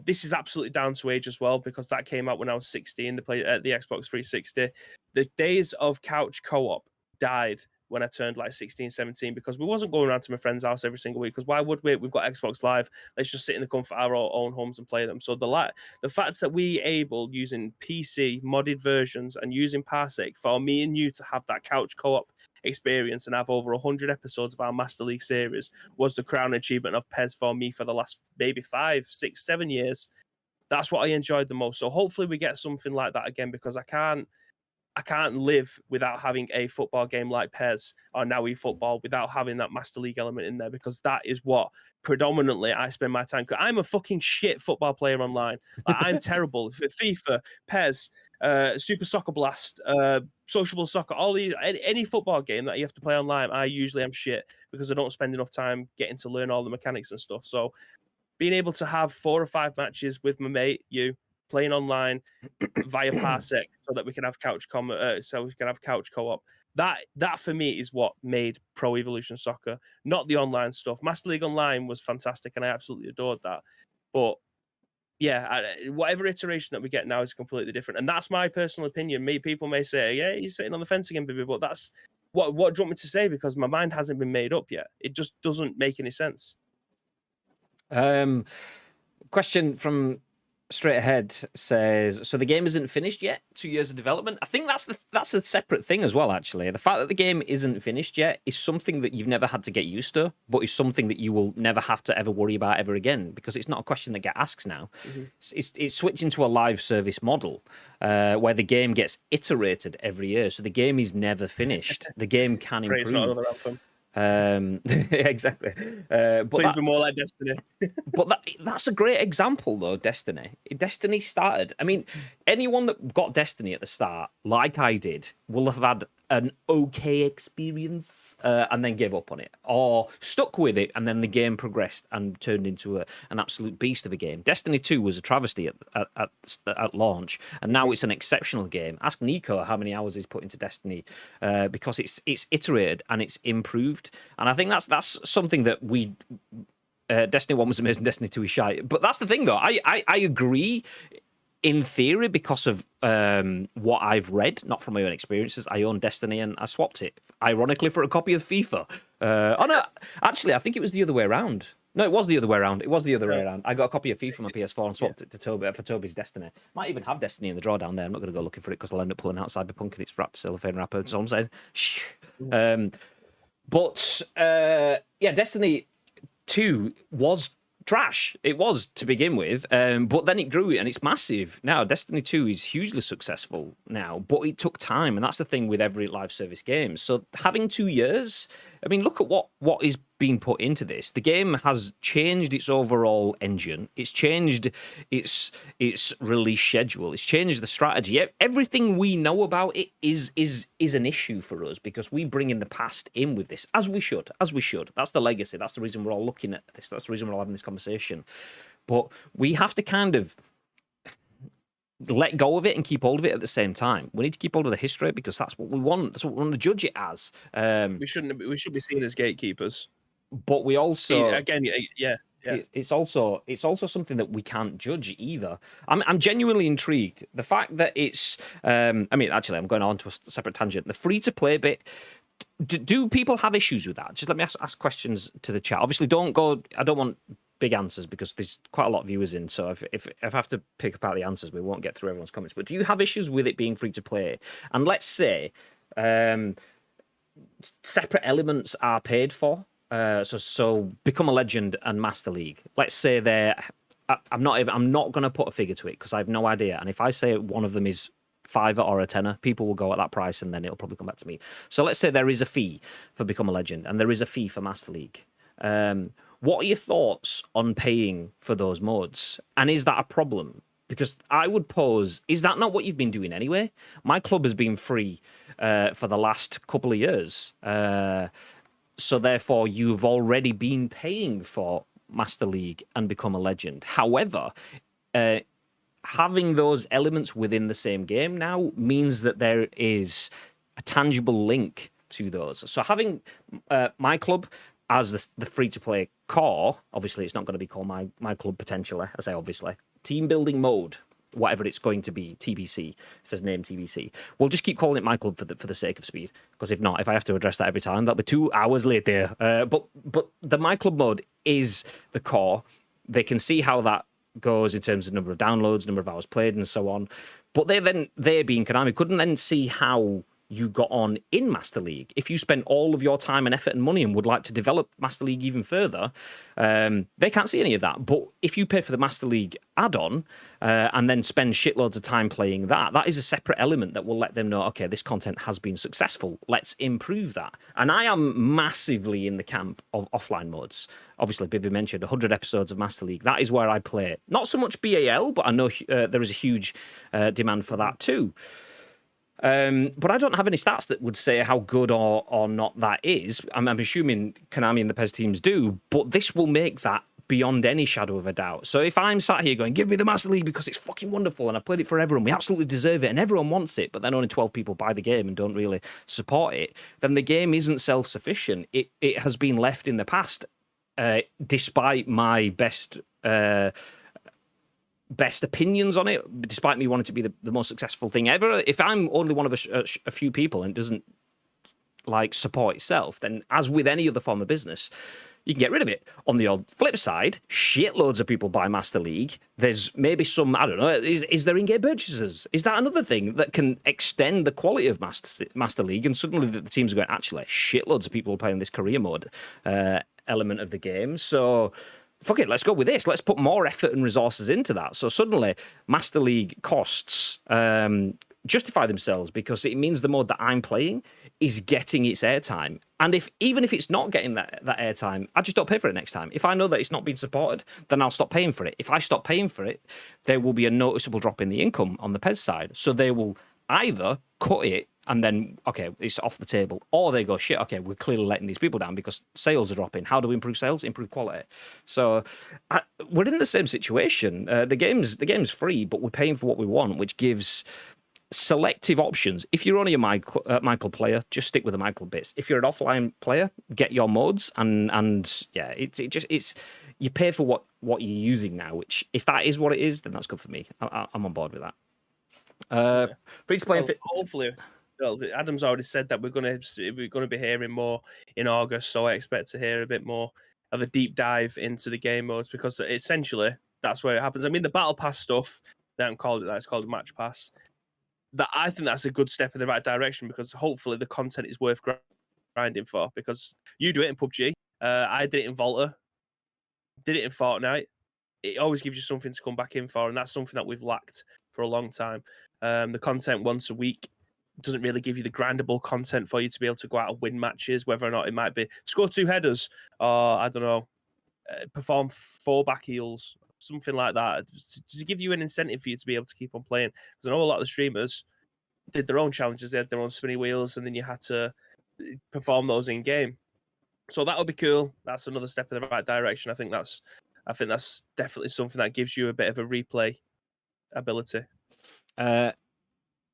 This is absolutely down to age as well, because that came out when I was 16, the Xbox 360. The days of couch co-op died when I turned like 16, 17, because we wasn't going around to my friend's house every single week, because why would we? We've got Xbox Live. Let's just sit in the comfort of our own homes and play them. So the fact that we able, using PC modded versions and using Parsec, for me and you to have that couch co-op experience and have over 100 episodes of our Master League series was the crown achievement of PES for me for the last maybe 5, 6, 7 years. That's what I enjoyed the most. So hopefully we get something like that again, because I can't live without having a football game like PES or now eFootball without having that Master League element in there, because that is what predominantly I spend my time. I'm a fucking shit football player online. Like, I'm terrible. FIFA, PES, Super Soccer Blast, Sociable Soccer, any football game that you have to play online, I usually am shit, because I don't spend enough time getting to learn all the mechanics and stuff. So being able to have 4 or 5 matches with my mate, you, playing online via Parsec, so that we can have couch co-op. That for me is what made Pro Evolution Soccer, not the online stuff. Master League Online was fantastic, and I absolutely adored that. But yeah, whatever iteration that we get now is completely different, and that's my personal opinion. People may say, "Yeah, you're sitting on the fence again, baby," but that's what do you want me to say? Because my mind hasn't been made up yet. It just doesn't make any sense. Question from Straight Ahead says, so the game isn't finished yet? 2 years of development? I think that's a separate thing as well, actually. The fact that the game isn't finished yet is something that you've never had to get used to, but is something that you will never have to ever worry about ever again, because it's not a question that gets asked now. Mm-hmm. It's switching to a live service model where the game gets iterated every year. So the game is never finished. The game can improve. It's not another anthem. Exactly. Please be more like Destiny. But that's a great example, though. Destiny started. I mean, anyone that got Destiny at the start, like I did, will have had an okay experience and then gave up on it, or stuck with it, and then the game progressed and turned into an absolute beast of a game. Destiny 2 was a travesty at launch, and now it's an exceptional game. Ask Nico how many hours he's put into Destiny, because it's iterated and it's improved. And I think that's something that we. Destiny 1 was amazing, Destiny 2 is shy. But that's the thing, though. I agree in theory, because of what I've read, not from my own experiences. I own Destiny and I swapped it, ironically, for a copy of FIFA. Oh, no, actually, I think it was the other way around. No, it was the other way around. I got a copy of FIFA on my PS4 and swapped it to Toby for Toby's Destiny. Might even have Destiny in the drawer down there. I'm not going to go looking for it because I'll end up pulling out Cyberpunk and it's wrapped cellophane wrapper. So I'm saying, yeah, Destiny 2 was trash. It was to begin with, but then it grew and it's massive now. Destiny 2 is hugely successful now, but it took time, and that's the thing with every live service game. So having 2 years, I mean, look at what is being put into this. The game has changed its overall engine. It's changed its release schedule. It's changed the strategy. Everything we know about it is an issue for us, because we bring in the past in with this, as we should. That's the legacy. That's the reason we're all looking at this. That's the reason we're all having this conversation. But we have to kind of let go of it and keep hold of it at the same time. We need to keep hold of the history, because that's what we want. That's what we want to judge it as. We should be seen as gatekeepers. But we also, again, yeah, Yeah. it's also something that we can't judge either. I'm genuinely intrigued. The fact that it's I mean, actually, I'm going on to a separate tangent. The free to play bit. Do people have issues with that? Just let me ask questions to the chat. Obviously, don't go. I don't want big answers because there's quite a lot of viewers in. So if I have to pick apart the answers, we won't get through everyone's comments. But do you have issues with it being free to play? And let's say separate elements are paid for. So Become a Legend and Master League. Let's say they're. I'm not going to put a figure to it because I have no idea. And if I say one of them is $5 or a tenner, people will go at that price and then it'll probably come back to me. So let's say there is a fee for Become a Legend and there is a fee for Master League. What are your thoughts on paying for those modes? And is that a problem? Because I would pose, is that not what you've been doing anyway? My club has been free for the last couple of years. So therefore, you've already been paying for Master League and Become a Legend. However, having those elements within the same game now means that there is a tangible link to those. So having my club as the free-to-play core, obviously it's not going to be called my club potentially, I say obviously, team building mode, whatever it's going to be, TBC, it says name TBC. We'll just keep calling it my club for the sake of speed, because if not, if I have to address that every time, that'll be 2 hours later. But the my club mode is the core. They can see how that goes in terms of number of downloads, number of hours played, and so on. But they being Konami, couldn't then see how you got on in Master League. If you spent all of your time and effort and money and would like to develop Master League even further, they can't see any of that. But if you pay for the Master League add-on and then spend shitloads of time playing that is a separate element that will let them know, okay, this content has been successful. Let's improve that. And I am massively in the camp of offline modes. Obviously, Bibby mentioned 100 episodes of Master League. That is where I play. Not so much BAL, but I know there is a huge demand for that too. But I don't have any stats that would say how good or not that is. I'm assuming Konami and the PES teams do, but this will make that beyond any shadow of a doubt. So if I'm sat here going, give me the Master League because it's fucking wonderful and I've played it forever and we absolutely deserve it and everyone wants it, but then only 12 people buy the game and don't really support it, then the game isn't self-sufficient. It has been left in the past, despite my best opinions on it, despite me wanting to be the most successful thing ever. If I'm only one of a few people and it doesn't support itself, then as with any other form of business, you can get rid of it. On the odd flip side, shitloads of people buy Master League. There's maybe some, I don't know, is there in-game purchases? Is that another thing that can extend the quality of Master League? And suddenly the teams are going, actually, shitloads of people are playing this career mode element of the game. So fuck it, let's go with this. Let's put more effort and resources into that. So suddenly, Master League costs justify themselves because it means the mode that I'm playing is getting its airtime. And even if it's not getting that airtime, I just don't pay for it next time. If I know that it's not being supported, then I'll stop paying for it. If I stop paying for it, there will be a noticeable drop in the income on the PES side. So they will either cut it and then, okay, it's off the table, or they go, shit, okay, we're clearly letting these people down because sales are dropping. How do we improve sales? Improve quality. So we're in the same situation. The game's free, but we're paying for what we want, which gives selective options. If you're only a Michael player, just stick with the Michael bits. If you're an offline player, get your modes, and yeah, it's you pay for what you're using now. Which, if that is what it is, then that's good for me. I'm on board with that. Free to play. Hopefully. Well, Adam's already said that we're going to be hearing more in August, so I expect to hear a bit more of a deep dive into the game modes because essentially that's where it happens. I mean, the Battle Pass stuff, they haven't called it that; it's called Match Pass. That I think that's a good step in the right direction because hopefully the content is worth grinding for. Because you do it in PUBG, I did it in Volta, did it in Fortnite. It always gives you something to come back in for, and that's something that we've lacked for a long time. The content once a week doesn't really give you the grindable content for you to be able to go out and win matches, whether or not it might be score 2 headers or, I don't know, perform 4 back heels, something like that. To give you an incentive for you to be able to keep on playing. Because I know a lot of the streamers did their own challenges, they had their own spinny wheels, and then you had to perform those in game. So that would be cool. That's another step in the right direction. I think that's definitely something that gives you a bit of a replay ability.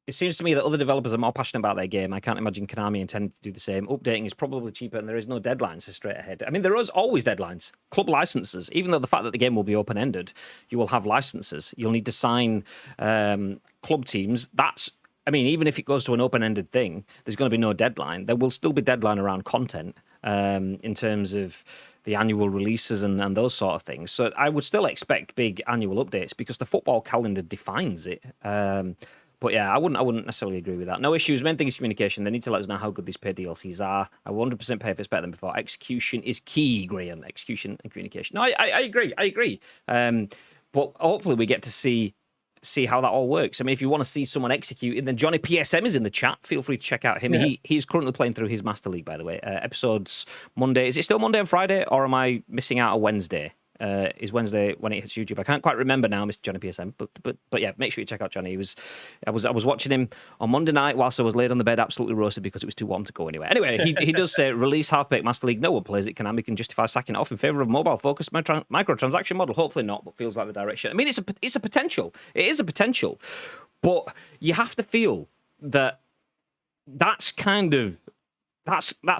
It seems to me that other developers are more passionate about their game. I can't imagine Konami intending to do the same. Updating is probably cheaper, and there is no deadlines so straight ahead. I mean, there is always deadlines. Club licenses, even though the fact that the game will be open-ended, you will have licenses. You'll need to sign club teams. Even if it goes to an open-ended thing, there's going to be no deadline. There will still be deadline around content in terms of the annual releases and those sort of things. So I would still expect big annual updates because the football calendar defines it. But yeah, I wouldn't necessarily agree with that. No issues. Main thing is communication. They need to let us know how good these paid DLCs are. I will 100% pay if it's better than before. Execution is key, Graham. Execution and communication. No, I agree. I agree. But hopefully we get to see how that all works. I mean, if you want to see someone executing, then Johnny PSM is in the chat. Feel free to check out him. Yeah. He's currently playing through his Master League, by the way. Episodes Monday. Is it still Monday and Friday, or am I missing out a Wednesday? Is Wednesday when it hits YouTube? I can't quite remember now, Mr. Johnny PSM. But yeah, make sure you check out Johnny. I was watching him on Monday night whilst I was laid on the bed, absolutely roasted because it was too warm to go anywhere. Anyway, he does say release half-baked Master League. No one plays it. Konami can justify sacking it off in favour of mobile-focused microtransaction model. Hopefully not, but feels like the direction. I mean, it's a potential. It is a potential, but you have to feel that that's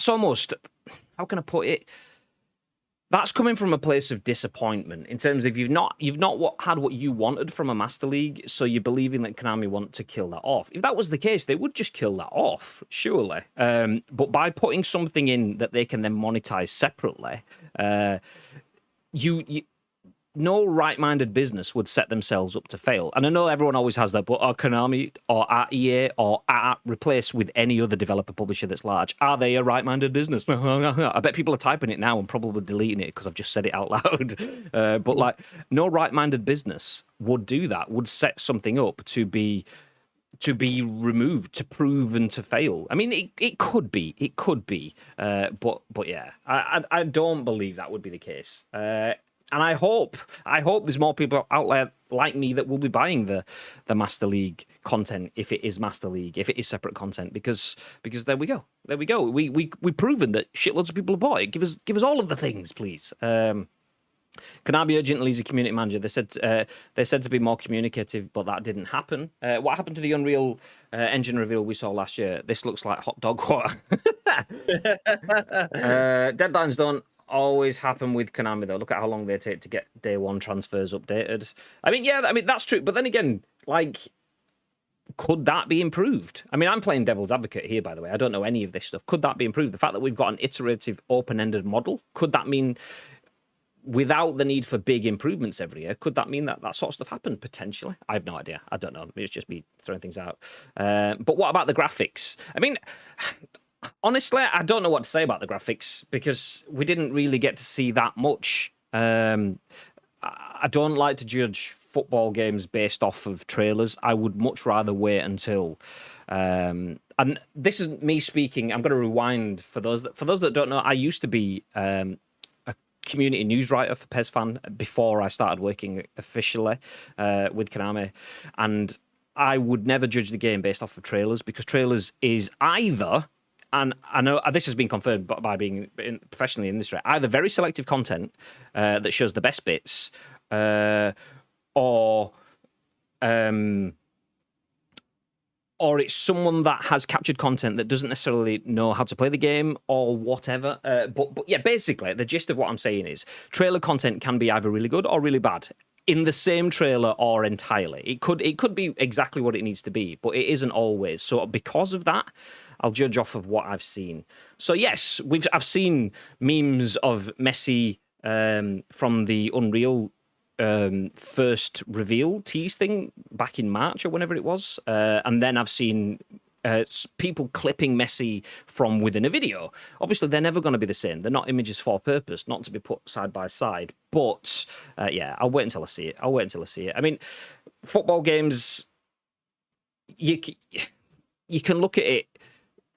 almost, how can I put it? That's coming from a place of disappointment in terms of you've not had what you wanted from a Master League, so you're believing that Konami want to kill that off. If that was the case, they would just kill that off, surely. But by putting something in that they can then monetize separately, no right-minded business would set themselves up to fail. And I know everyone always has that, but are Konami or are EA or are replaced with any other developer publisher that's large? Are they a right-minded business? I bet people are typing it now and probably deleting it because I've just said it out loud. But no right-minded business would do that, would set something up to be removed, to prove and to fail. I mean, it could be, but yeah, I don't believe that would be the case. And I hope there's more people out there like me that will be buying the Master League content if it is Master League, if it is separate content, because there we go. We've proven that shitloads of people have bought it. Give us all of the things, please. Konami urgently needs a community manager. They said to be more communicative, but that didn't happen. What happened to the Unreal Engine reveal we saw last year? This looks like hot dog water. Deadlines don't always happen with Konami, though. Look at how long they take to get day one transfers updated. I mean, that's true. But then again, could that be improved? I mean, I'm playing devil's advocate here, by the way. I don't know any of this stuff. Could that be improved? The fact that we've got an iterative, open-ended model, could that mean, without the need for big improvements every year, could that mean that sort of stuff happened? Potentially. I have no idea. I don't know. It's just me throwing things out. But what about the graphics? I mean, honestly, I don't know what to say about the graphics because we didn't really get to see that much. I don't like to judge football games based off of trailers. I would much rather wait until... and this is me speaking. I'm going to rewind for those that don't know. I used to be a community news writer for PESFan before I started working officially with Konami, and I would never judge the game based off of trailers because trailers is either... And I know this has been confirmed by being professionally in this, right? Either very selective content that shows the best bits, or it's someone that has captured content that doesn't necessarily know how to play the game or whatever. But yeah, basically, the gist of what I'm saying is trailer content can be either really good or really bad in the same trailer or entirely. It could be exactly what it needs to be, but it isn't always. So because of that, I'll judge off of what I've seen. So yes, I've seen memes of Messi from the Unreal first reveal tease thing back in March or whenever it was, and then I've seen people clipping Messi from within a video. Obviously, they're never going to be the same. They're not images for purpose, not to be put side by side. But yeah, I'll wait until I see it. I mean, football games, you can look at it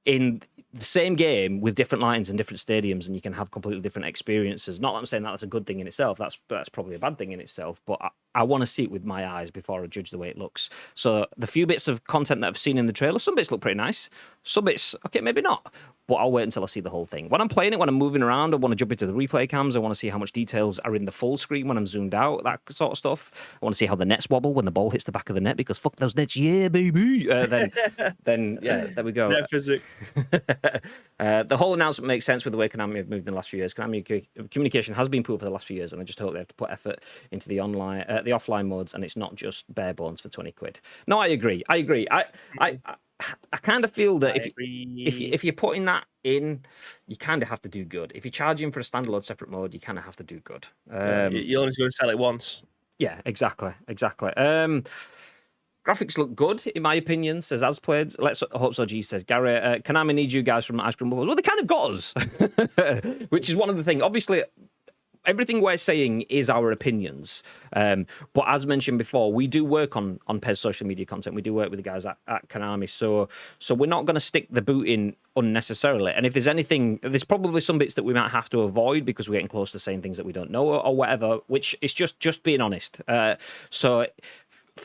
in the same game with different lines and different stadiums, and you can have completely different experiences. Not that I'm saying that's a good thing in itself. That's probably a bad thing in itself. But I want to see it with my eyes before I judge the way it looks. So the few bits of content that I've seen in the trailer, some bits look pretty nice. Some bits, okay, maybe not. But I'll wait until I see the whole thing. When I'm playing it, when I'm moving around, I want to jump into the replay cams. I want to see how much details are in the full screen when I'm zoomed out, that sort of stuff. I want to see how the nets wobble when the ball hits the back of the net, because fuck those nets, yeah, baby. Then yeah, there we go. Net physics. The whole announcement makes sense with the way Konami have moved in the last few years. Konami communication has been poor for the last few years, and I just hope they have to put effort into the offline modes, and it's not just bare bones for 20 quid. No, I agree. I kind of feel that if you're putting that in, you kind of have to do good. If you're charging for a standalone separate mode, you kind of have to do good. You're only going to sell it once. Yeah, exactly. Graphics look good, in my opinion, says As Played. Let's hope so, G says. Gary, Konami need you guys from Ice Cream Bubbles. Well, they kind of got us, which is one of the things. Obviously, everything we're saying is our opinions. But as mentioned before, we do work on PES social media content. We do work with the guys at Konami. So we're not going to stick the boot in unnecessarily. And if there's anything, there's probably some bits that we might have to avoid because we're getting close to saying things that we don't know or whatever, which is just being honest. So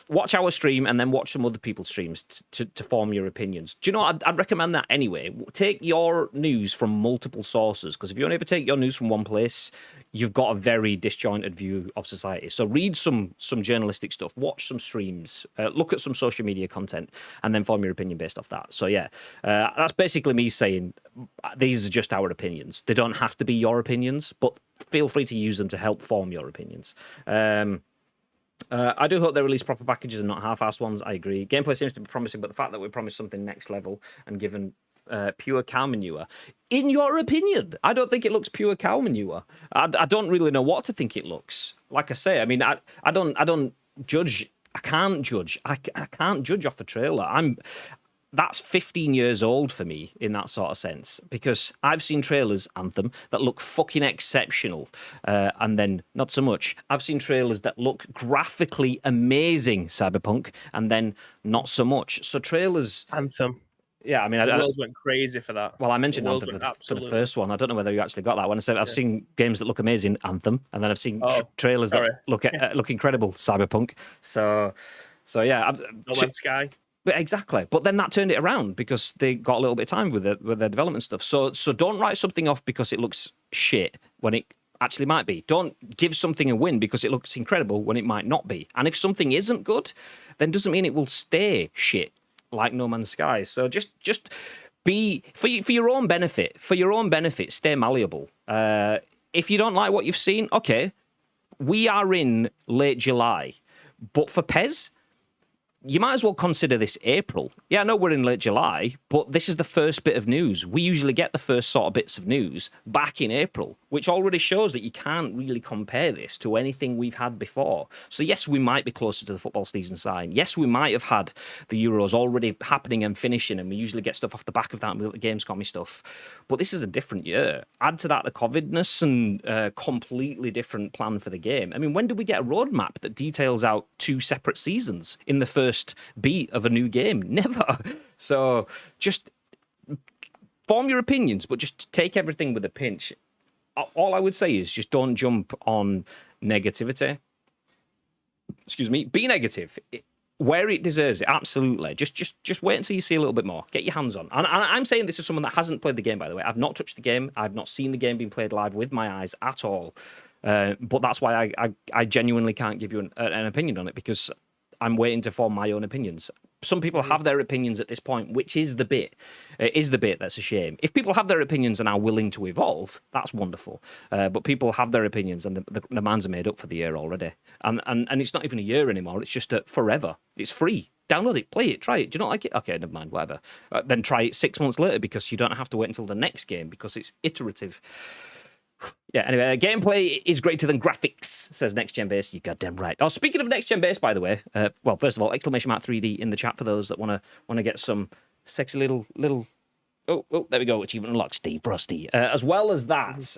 watch our stream and then watch some other people's streams to form your opinions. Do you know what? I'd recommend that anyway. Take your news from multiple sources, because if you only ever take your news from one place, you've got a very disjointed view of society. So read some journalistic stuff, watch some streams, look at some social media content, and then form your opinion based off that. So yeah, that's basically me saying these are just our opinions. They don't have to be your opinions, but feel free to use them to help form your opinions. I do hope they release proper packages and not half-assed ones. I agree. Gameplay seems to be promising, but the fact that we promised something next level and given pure cow manure, in your opinion, I don't think it looks pure cow manure. I don't really know what to think it looks. Like I say, I mean, I don't judge. I can't judge. I can't judge off the trailer. That's 15 years old for me in that sort of sense, because I've seen trailers, Anthem, that look fucking exceptional, and then not so much. I've seen trailers that look graphically amazing, Cyberpunk, and then not so much. So trailers... Anthem. Yeah, I mean... The world went crazy for that. Well, I mentioned Anthem for the first one. I don't know whether you actually got that one. I said I've seen games that look amazing, Anthem, and then I've seen trailers that look incredible, Cyberpunk. So yeah. No Man's Sky. But exactly. But then that turned it around because they got a little bit of time with their development stuff. So don't write something off because it looks shit when it actually might be. Don't give something a win because it looks incredible when it might not be. And if something isn't good, then doesn't mean it will stay shit like No Man's Sky. So just be for your own benefit. For your own benefit, stay malleable. If you don't like what you've seen, okay. We are in late July, but for PES, you might as well consider this April. Yeah, I know we're in late July, but this is the first bit of news. We usually get the first sort of bits of news back in April, which already shows that you can't really compare this to anything we've had before. So yes, we might be closer to the football season sign. Yes, we might have had the Euros already happening and finishing, and we usually get stuff off the back of that and we get the Gamescom stuff. But this is a different year. Add to that the COVIDness and completely different plan for the game. I mean, when did we get a roadmap that details out 2 separate seasons in the first beat of a new game? Never. So just form your opinions, but just take everything with a pinch. All I would say is just don't jump on negativity. Excuse me. Be negative where it deserves it. Absolutely. Just wait until you see a little bit more. Get your hands on. And I'm saying this as someone that hasn't played the game, by the way. I've not touched the game. I've not seen the game being played live with my eyes at all. But that's why I genuinely can't give you an opinion on it, because I'm waiting to form my own opinions. Some people have their opinions at this point, which is the bit. That's a shame. If people have their opinions and are willing to evolve, that's wonderful. But people have their opinions and the minds are made up for the year already. And it's not even a year anymore. It's just forever. It's free. Download it, play it, try it. Do you not like it? Okay, never mind, whatever. Then try it 6 months later, because you don't have to wait until the next game, because it's iterative. Yeah, anyway, gameplay is greater than graphics, says Next Gen Base. You're goddamn right. Oh, speaking of Next Gen Base, by the way, well, first of all, exclamation mark 3D in the chat for those that want to get some sexy little. Oh, there we go. Achievement unlocked. Steve Rusty. As well as that,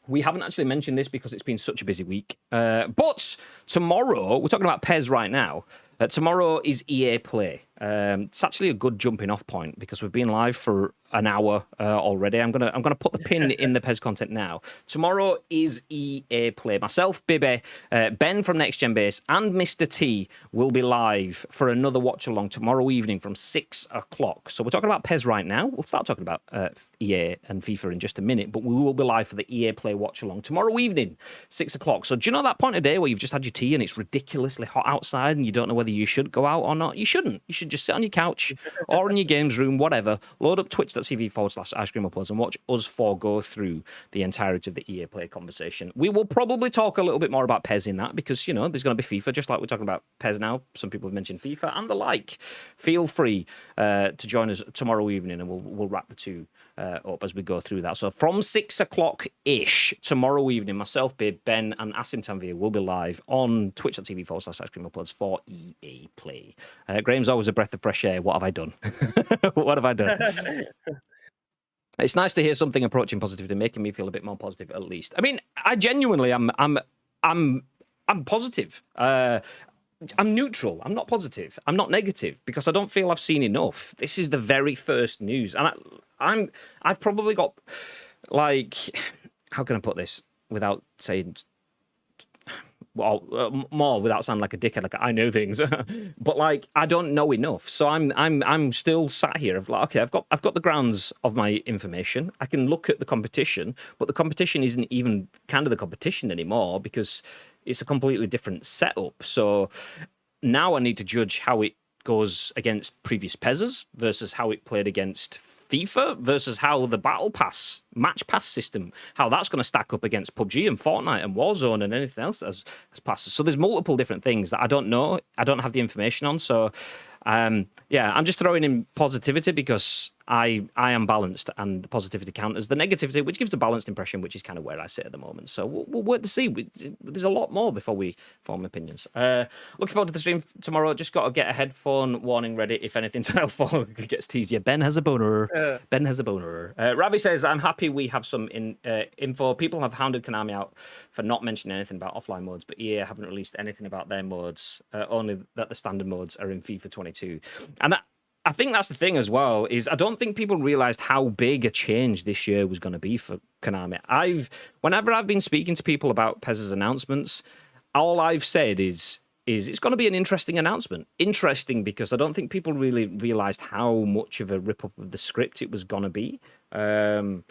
we haven't actually mentioned this because it's been such a busy week. But tomorrow, we're talking about PES right now. Tomorrow is EA Play. It's actually a good jumping off point because we've been live for an hour already. I'm gonna put the pin in the Pez content now. Tomorrow is EA Play. Myself, Bibby, Ben from Next Gen Base, and Mr. T will be live for another watch along tomorrow evening from 6 o'clock. So we're talking about Pez right now. We'll start talking about EA and FIFA in just a minute, but we will be live for the EA Play watch along tomorrow evening, 6 o'clock. So do you know that point of day where you've just had your tea and it's ridiculously hot outside and you don't know whether you should go out or not? You shouldn't. You should just sit on your couch or in your games room, whatever. Load up twitch.tv/ice cream uploads and watch us four go through the entirety of the EA Play conversation. We will probably talk a little bit more about PES in that because, you know, there's going to be FIFA, just like we're talking about PES now. Some people have mentioned FIFA and the like. Feel free to join us tomorrow evening and we'll wrap the two up as we go through that. So from 6 o'clock-ish tomorrow evening, myself, Bib, Ben, and Asim Tanvir will be live on twitch.tv/ice cream uploads for EA Play. Graham's always a breath of fresh air. What have I done? What have I done? It's nice to hear something approaching positivity, making me feel a bit more positive at least. I mean, I genuinely I'm positive. I'm neutral. I'm not positive. I'm not negative because I don't feel I've seen enough. This is the very first news, and I've probably got, like, how can I put this without saying, well, more without sounding like a dickhead, like I know things, but like I don't know enough. So I'm still sat here of like, okay, I've got the grounds of my information. I can look at the competition, but the competition isn't even kind of the competition anymore because it's a completely different setup. So now I need to judge how it goes against previous PESs versus how it played against FIFA versus how the Battle Pass, Match Pass system, how that's going to stack up against PUBG and Fortnite and Warzone and anything else that has passed. So there's multiple different things that I don't know. I don't have the information on. So, yeah, I'm just throwing in positivity because I am balanced and the positivity counters the negativity, which gives a balanced impression, which is kind of where I sit at the moment. So we'll wait to see. There's a lot more before we form opinions. Looking forward to the stream tomorrow. Just got to get a headphone warning ready if anything gets teased. Yeah, Ben has a boner. Ben has a boner. Ravi says, I'm happy we have some info. People have hounded Konami out for not mentioning anything about offline modes, but EA haven't released anything about their modes, only that the standard modes are in FIFA 22. And I think that's the thing as well, is I don't think people realised how big a change this year was going to be for Konami. Whenever I've been speaking to people about PES's announcements, all I've said is it's going to be an interesting announcement. Interesting because I don't think people really realised how much of a rip-up of the script it was going to be. Not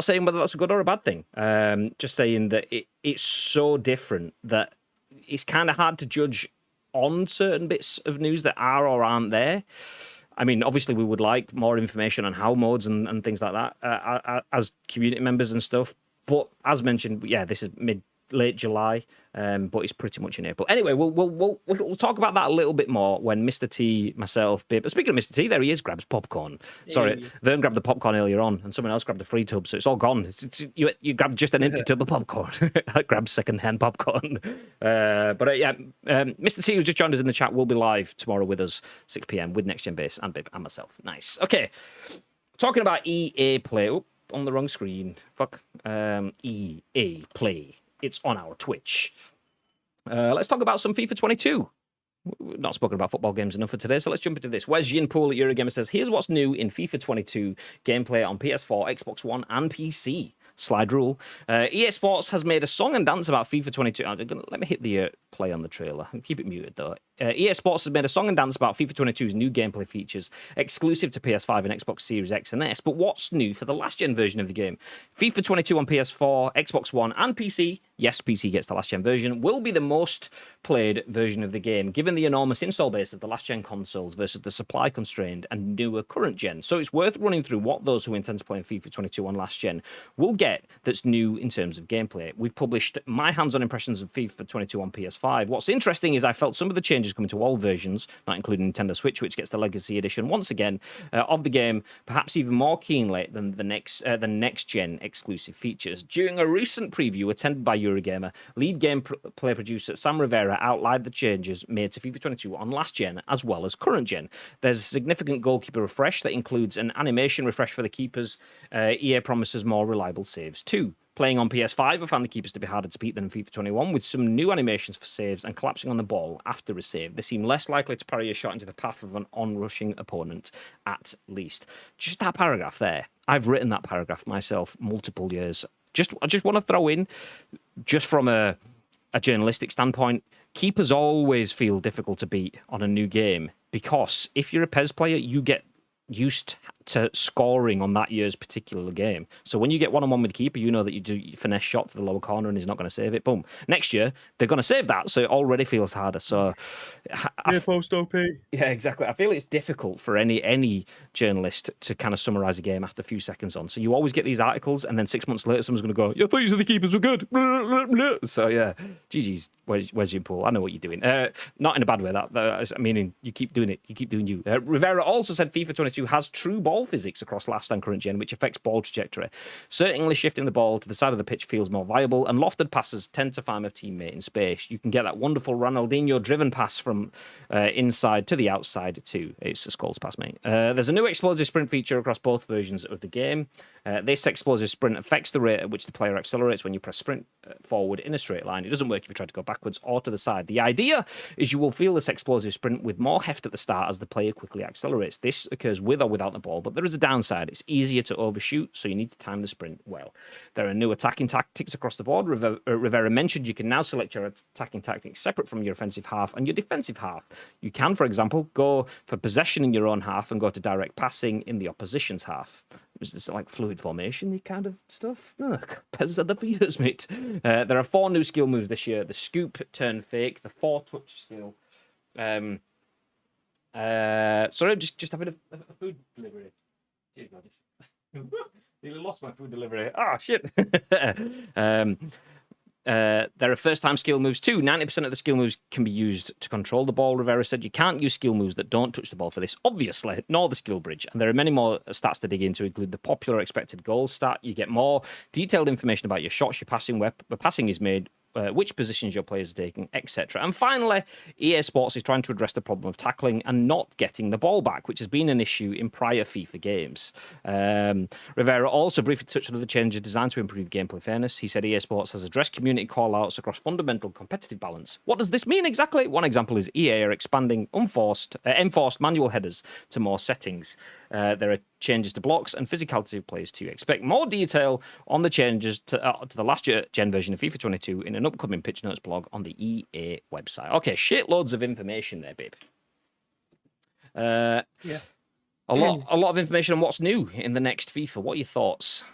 saying whether that's a good or a bad thing. Just saying that it's so different that it's kind of hard to judge on certain bits of news that are or aren't there. I mean, obviously, we would like more information on how modes and things like that as community members and stuff. But as mentioned, yeah, this is late July, but it's pretty much in April. Anyway, we'll talk about that a little bit more when Mr. T, myself, Bib. But speaking of Mr. T, there he is, grabs popcorn. Sorry, Vern grabbed the popcorn earlier on, and someone else grabbed the free tub, so it's all gone. You grabbed just an empty tub of popcorn. I grabbed second-hand popcorn. Yeah, Mr. T, who's just joined us in the chat, will be live tomorrow with us, 6 p.m, with Next Gen Base and Bib and myself. Nice. Okay, talking about EA Play. Oh, on the wrong screen. Fuck. EA Play. It's on our Twitch. Let's talk about some FIFA 22. We've not spoken about football games enough for today, so let's jump into this. Where's Yin-Poole at Eurogamer says, here's what's new in FIFA 22 gameplay on PS4, Xbox One, and PC. Slide rule. EA Sports has made a song and dance about FIFA 22. Let me hit the play on the trailer. Keep it muted, though. EA Sports has made a song and dance about FIFA 22's new gameplay features, exclusive to PS5 and Xbox Series X and S. But what's new for the last-gen version of the game? FIFA 22 on PS4, Xbox One, and PC, yes, PC gets the last-gen version, will be the most played version of the game, given the enormous install base of the last-gen consoles versus the supply-constrained and newer current-gen. So it's worth running through what those who intend to play in FIFA 22 on last-gen will get that's new in terms of gameplay. We've published my hands-on impressions of FIFA 22 on PS5. What's interesting is I felt some of the changes coming to all versions, not including Nintendo Switch, which gets the Legacy Edition once again, of the game, perhaps even more keenly than the next-gen exclusive features. During a recent preview attended by Eurogamer, lead gameplay producer Sam Rivera outlined the changes made to FIFA 22 on last-gen as well as current-gen. There's a significant goalkeeper refresh that includes an animation refresh for the keepers. EA promises more reliable saves too. Playing on PS5, I found the keepers to be harder to beat than in FIFA 21, with some new animations for saves and collapsing on the ball after a save. They seem less likely to parry a shot into the path of an onrushing opponent, at least. Just that paragraph there. I've written that paragraph myself multiple years. I just want to throw in, just from a journalistic standpoint, keepers always feel difficult to beat on a new game because if you're a PES player, you get used to scoring on that year's particular game. So when you get one-on-one with the keeper, you know that you do your finesse shot to the lower corner and he's not going to save it. Boom. Next year, they're going to save that, so it already feels harder. So, post OP. Yeah, exactly. I feel it's difficult for any journalist to kind of summarize a game after a few seconds on. So you always get these articles, and then 6 months later, someone's going to go, "I thought you said the keepers were good." So yeah, GG's. Where's Yin-Poole? I know what you're doing. Not in a bad way. I mean, you keep doing it. You keep doing you. Rivera also said FIFA 22 has true ball physics across last and current gen, which affects ball trajectory. Certainly shifting the ball to the side of the pitch feels more viable, and lofted passes tend to find a teammate in space. You can get that wonderful Ronaldinho-driven pass from inside to the outside too. It's a Scholes pass, mate. There's a new explosive sprint feature across both versions of the game. This explosive sprint affects the rate at which the player accelerates when you press sprint forward in a straight line. It doesn't work if you try to go backwards or to the side. The idea is you will feel this explosive sprint with more heft at the start as the player quickly accelerates. This occurs with or without the ball, but there is a downside. It's easier to overshoot, so you need to time the sprint well. There are new attacking tactics across the board. Rivera mentioned you can now select your attacking tactics separate from your offensive half and your defensive half. You can, for example, go for possession in your own half and go to direct passing in the opposition's half. Is this like fluid formation, the kind of stuff? PES had that for years, mate. There are 4 new skill moves this year. The scoop, turn fake, the 4-touch skill. Sorry, just having a food delivery. Jeez, I just nearly lost my food delivery. Ah, shit. There are first-time skill moves too. 90% of the skill moves can be used to control the ball. Rivera said you can't use skill moves that don't touch the ball for this, obviously, nor the skill bridge. And there are many more stats to dig into, include the popular expected goal stat. You get more detailed information about your shots, your passing, where passing is made, which positions your players are taking, etc. And finally, EA Sports is trying to address the problem of tackling and not getting the ball back, which has been an issue in prior FIFA games. Rivera also briefly touched on other changes designed to improve gameplay fairness. He said EA Sports has addressed community callouts across fundamental competitive balance. What does this mean exactly? One example is EA are expanding enforced manual headers to more settings. There are changes to blocks and physicality of players too. Expect more detail on the changes to the last gen version of FIFA 22 in an upcoming pitch notes blog on the EA website. Okay, shitloads of information there, babe. Yeah. A lot of information on what's new in the next FIFA. What are your thoughts?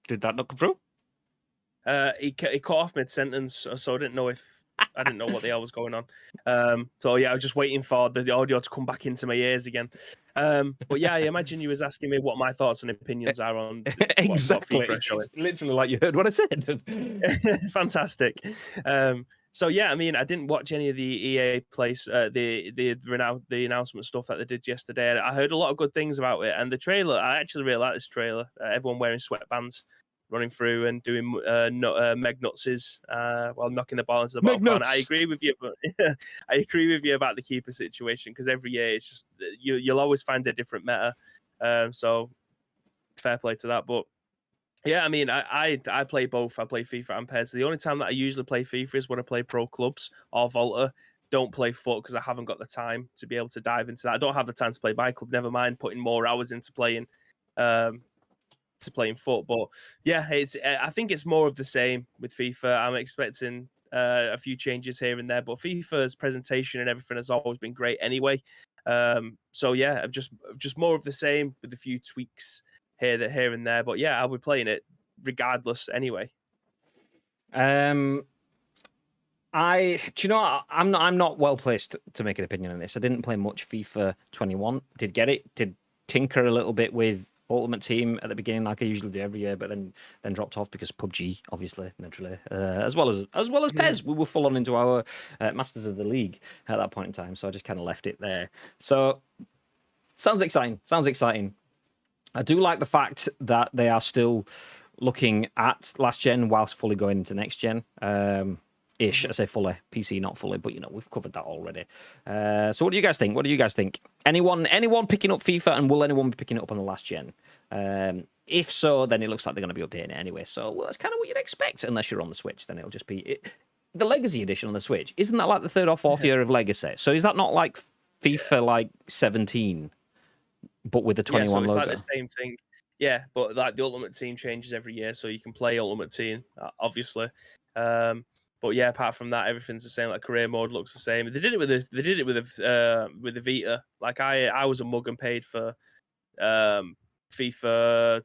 Did that not come through? He cut off mid-sentence, so I didn't know what the hell was going on. So yeah, I was just waiting for the audio to come back into my ears again. But yeah, I imagine you was asking me what my thoughts and opinions are on exactly. what FIFA are showing. It's literally like you heard what I said. Fantastic. So yeah, I mean, I didn't watch any of the EA place, the announcement stuff that they did yesterday. I heard a lot of good things about it, and the trailer. I actually really like this trailer. Everyone wearing sweatbands, running through and doing meg nutses while knocking the ball into the bottom corner. I agree with you, but I agree with you about the keeper situation because every year it's just you'll always find a different meta. So fair play to that. But yeah, I mean, I play both. I play FIFA and PES. The only time that I usually play FIFA is when I play Pro Clubs or Volta. Don't play FUT because I haven't got the time to be able to dive into that. I don't have the time to play my club. Never mind putting more hours into playing. Playing FUT, but yeah, I think it's more of the same with FIFA. I'm expecting a few changes here and there, but FIFA's presentation and everything has always been great anyway. So yeah, just more of the same with a few tweaks here and there. But yeah, I'll be playing it regardless anyway. Do you know, I'm not well placed to make an opinion on this. I didn't play much FIFA 21. Did get it. Did tinker a little bit with Ultimate Team at the beginning, like I usually do every year, but then dropped off because PUBG, obviously, naturally, as well as PES. We were full on into our Masters of the League at that point in time, so I just kind of left it there. So sounds exciting. I do like the fact that they are still looking at last gen whilst fully going into next gen. ish. I say fully. PC not fully, but we've covered that already. So what do you guys think? What do you guys think? Anyone picking up FIFA, and will anyone be picking it up on the last gen? If so, then it looks like they're going to be updating it anyway. So that's kind of what you'd expect, unless you're on the Switch. Then it'll just be the Legacy Edition on the Switch. Isn't that like the third or fourth year of Legacy? So is that not like FIFA like 17, but with the 21 so it's logo? like the same thing. Yeah, but like the Ultimate Team changes every year, so you can play Ultimate Team, obviously. But yeah, apart from that, everything's the same. Like career mode looks the same. They did it with the Vita. Like I was a mug and paid for FIFA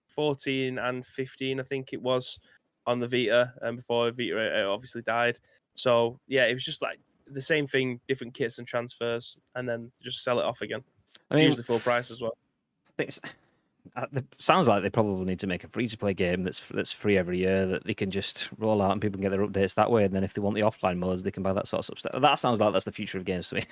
14 and 15, I think it was, on the Vita, and before Vita obviously died. So yeah, it was just like the same thing, different kits and transfers, and then just sell it off again. I mean, usually full price as well. I think it sounds like they probably need to make a free-to-play game that's free every year that they can just roll out and people can get their updates that way. And then if they want the offline modes, they can buy that sort of stuff. That sounds like that's the future of games to me.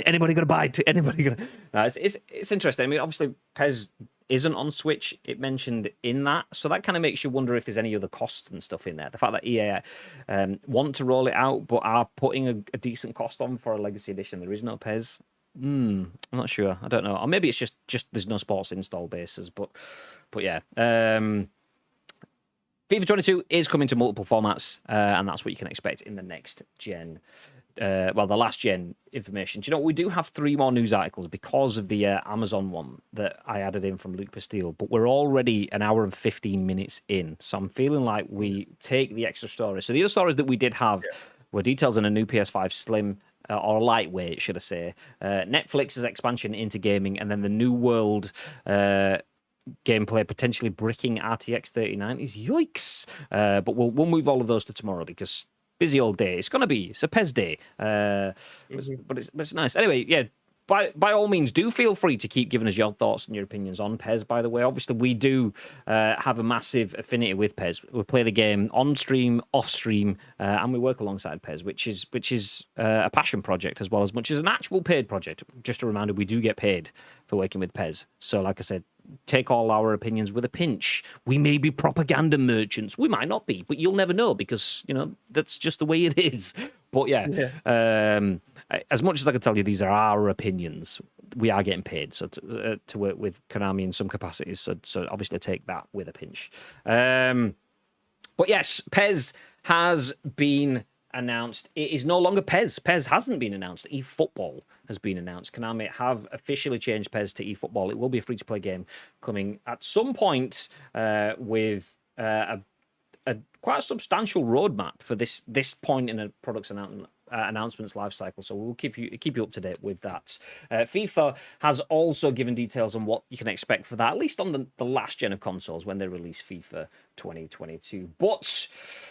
Anybody gonna buy it? Anybody gonna? No, it's interesting. I mean, obviously, PES isn't on Switch. It mentioned in that, so that kind of makes you wonder if there's any other costs and stuff in there. The fact that EA want to roll it out but are putting a decent cost on for a Legacy Edition. There is no PES. I'm not sure. I don't know. Or maybe it's just there's no sports install bases. But yeah. FIFA 22 is coming to multiple formats, and that's what you can expect in the next gen. The last gen information. Do you know, we do have 3 more news articles because of the Amazon one that I added in from Luke Pastille, but we're already an hour and 15 minutes in. So I'm feeling like we take the extra stories. So the other stories that we did have were details on a new PS5 Slim, or lightweight, should I say. Netflix's expansion into gaming, and then the New World gameplay potentially bricking RTX 3090s. Yikes! But we'll move all of those to tomorrow because busy all day. It's a PES day, but it's nice. Anyway, yeah. By all means, do feel free to keep giving us your thoughts and your opinions on PES, by the way. Obviously, we do have a massive affinity with PES. We play the game on stream, off stream, and we work alongside PES, which is a passion project as well as much as an actual paid project. Just a reminder, we do get paid for working with PES. So, like I said, take all our opinions with a pinch. We may be propaganda merchants. We might not be, but you'll never know because, that's just the way it is. But yeah. As much as I can tell you, these are our opinions. We are getting paid to work with Konami in some capacities. So obviously take that with a pinch. But yes, PES has been announced. It is no longer PES. PES hasn't been announced. eFootball has been announced. Konami have officially changed PES to eFootball. It will be a free-to-play game coming at some point with quite a substantial roadmap for this point in a product's announcements life cycle. So we'll keep you up to date with that. FIFA has also given details on what you can expect for that, at least on the last gen of consoles when they release FIFA 2022. But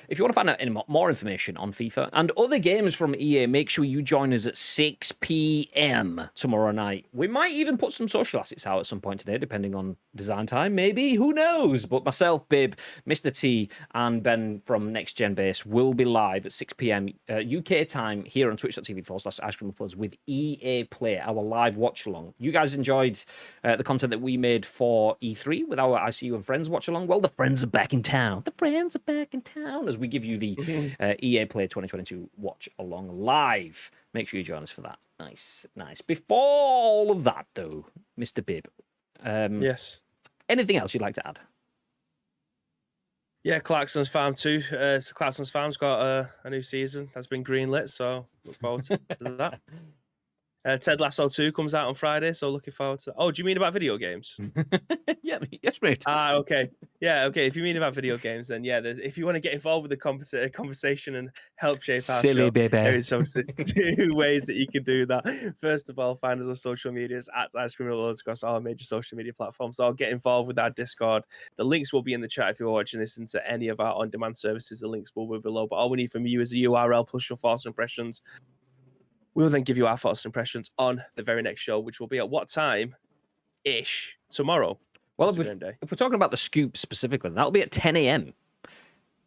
if you want to find out any more information on FIFA and other games from EA, make sure you join us at 6 p.m. tomorrow night. We might even put some social assets out at some point today, depending on design time, maybe, who knows? But myself, Bib, Mr. T, and Ben from Next Gen Base will be live at 6 p.m. UK time here on twitch.tv/icecreamfloods with EA Play, our live watch along. You guys enjoyed the content that we made for E3 with our ICU and Friends watch along. Well, the friends are back in town. The friends are back in town as we give you the EA Play 2022 watch along live. Make sure you join us for that. Nice. Before all of that, though, Mr. Bib. Yes. Anything else you'd like to add? Yeah, Clarkson's Farm 2. Clarkson's Farm's got a new season that's been greenlit, so look forward to that. Ted Lasso 2 comes out on Friday, so looking forward to that. Oh, do you mean about video games? Yeah, yes, mate. Okay. Yeah, okay. If you mean about video games, then yeah, if you want to get involved with the conversation and help shape our Silly show, baby. there is two ways that you can do that. First of all, find us on social medias at Ice Cream Reloads across all major social media platforms, or get involved with our Discord. The links will be in the chat if you're watching this into any of our on-demand services. The links will be below, but all we need from you is a URL plus your thoughts and impressions. We'll then give you our thoughts and impressions on the very next show, which will be at what time-ish tomorrow. Well, if we're talking about the scoop specifically, that'll be at 10 a.m.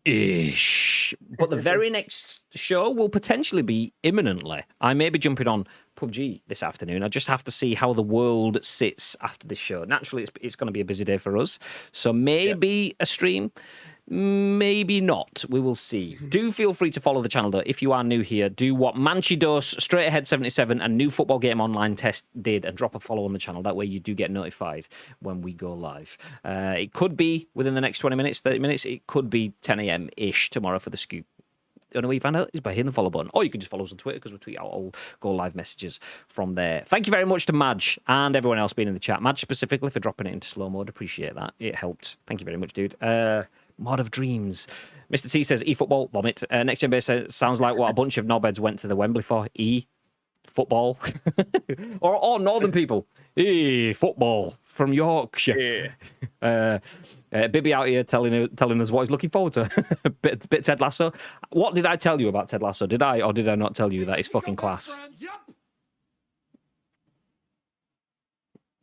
ish. But the very next show will potentially be imminently. I may be jumping on PUBG this afternoon. I just have to see how the world sits after this show. Naturally, it's going to be a busy day for us. So maybe a stream. Maybe not. We will see. Do feel free to follow the channel, though. If you are new here, do what Manchi Dos, Straight Ahead 77, and New Football Game Online Test did, and drop a follow on the channel. That way you do get notified when we go live. It could be within the next 20 minutes, 30 minutes. It could be 10 a.m.-ish tomorrow for the scoop. The only way you find out is by hitting the follow button. Or you can just follow us on Twitter because we tweet out all go live messages from there. Thank you very much to Madge and everyone else being in the chat. Madge specifically for dropping it into slow mode. Appreciate that. It helped. Thank you very much, dude. Mod of Dreams. Mr. T says, eFootball, vomit. Next Gen Base says, sounds like what a bunch of knobheads went to the Wembley for. Football. or Northern people. Football from Yorkshire. Yeah. Bibby out here telling us what he's looking forward to. bit Ted Lasso. What did I tell you about Ted Lasso? Did I or did I not tell you that it's fucking class?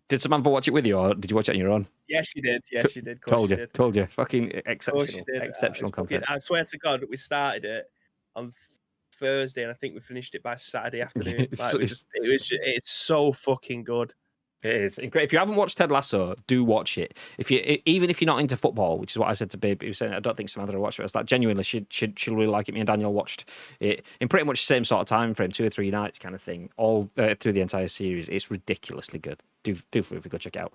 Did Samantha watch it with you, or did you watch it on your own? Yes, you did. Yes, you did. Told you. Fucking exceptional content. I swear to God, we started it on Thursday, and I think we finished it by Saturday afternoon. It's so fucking good. It is great. If you haven't watched Ted Lasso, do watch it. Even if you're not into football, which is what I said to Babe, he was saying I don't think Samantha will watch it. I was like, genuinely, she'll really like it. Me and Daniel watched it in pretty much the same sort of time frame, 2 or 3 nights, kind of thing, all through the entire series. It's ridiculously good. Do feel free to go check it out.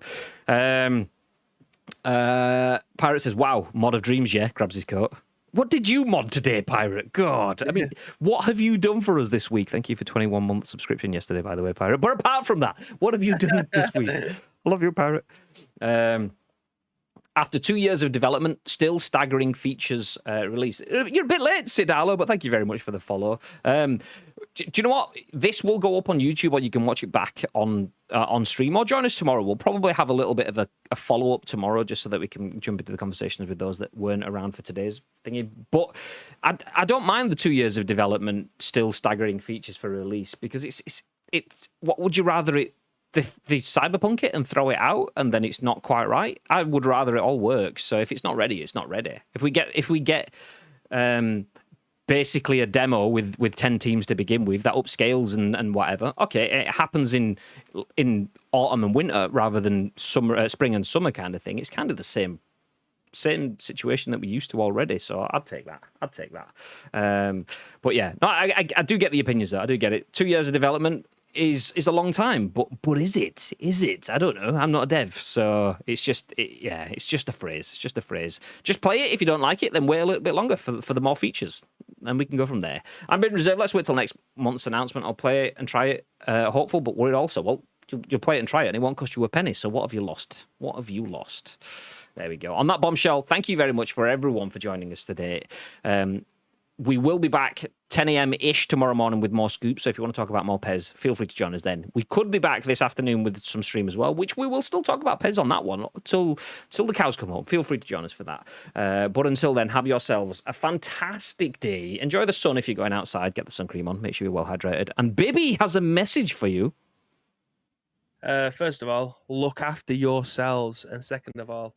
Pirate says, "Wow, mod of dreams." Yeah, grabs his coat. What did you mod today, Pirate? God, I mean, what have you done for us this week? Thank you for 21-month subscription yesterday, by the way, Pirate. But apart from that, what have you done this week? I love you, Pirate. After 2 years of development, still staggering features release. You're a bit late, Sidalo, but thank you very much for the follow. Do you know what? This will go up on YouTube, or you can watch it back on stream, or join us tomorrow. We'll probably have a little bit of a follow-up tomorrow, just so that we can jump into the conversations with those that weren't around for today's thingy. But I don't mind the 2 years of development, still staggering features for release, because it's what would you rather it? The cyberpunk it and throw it out, and then it's not quite right. I would rather it all works. So if it's not ready, it's not ready. If we get basically a demo with 10 teams to begin with that upscales and whatever, okay, it happens in autumn and winter rather than summer, spring and summer kind of thing. It's kind of the same situation that we used to already. So I'd take that. But yeah, no, I do get the opinions though. I do get it. 2 years of development is a long time, but is it? I don't know. I'm not a dev, so it's just a phrase. It's just a phrase. Just play it. If you don't like it, then wait a little bit longer for the more features, and we can go from there. I'm been reserved. Let's wait till next month's announcement. I'll play it and try it. Hopeful, but worried also. Well, you'll play it and try it, and it won't cost you a penny. So what have you lost? There we go. On that bombshell, thank you very much for everyone for joining us today. We will be back 10 a.m.-ish tomorrow morning with more scoops, so if you want to talk about more PES, feel free to join us then. We could be back this afternoon with some stream as well, which we will still talk about PES on that one till the cows come home. Feel free to join us for that. But until then, have yourselves a fantastic day. Enjoy the sun if you're going outside. Get the sun cream on. Make sure you're well hydrated. And Bibby has a message for you. First of all, look after yourselves. And second of all,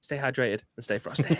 stay hydrated and stay frosty.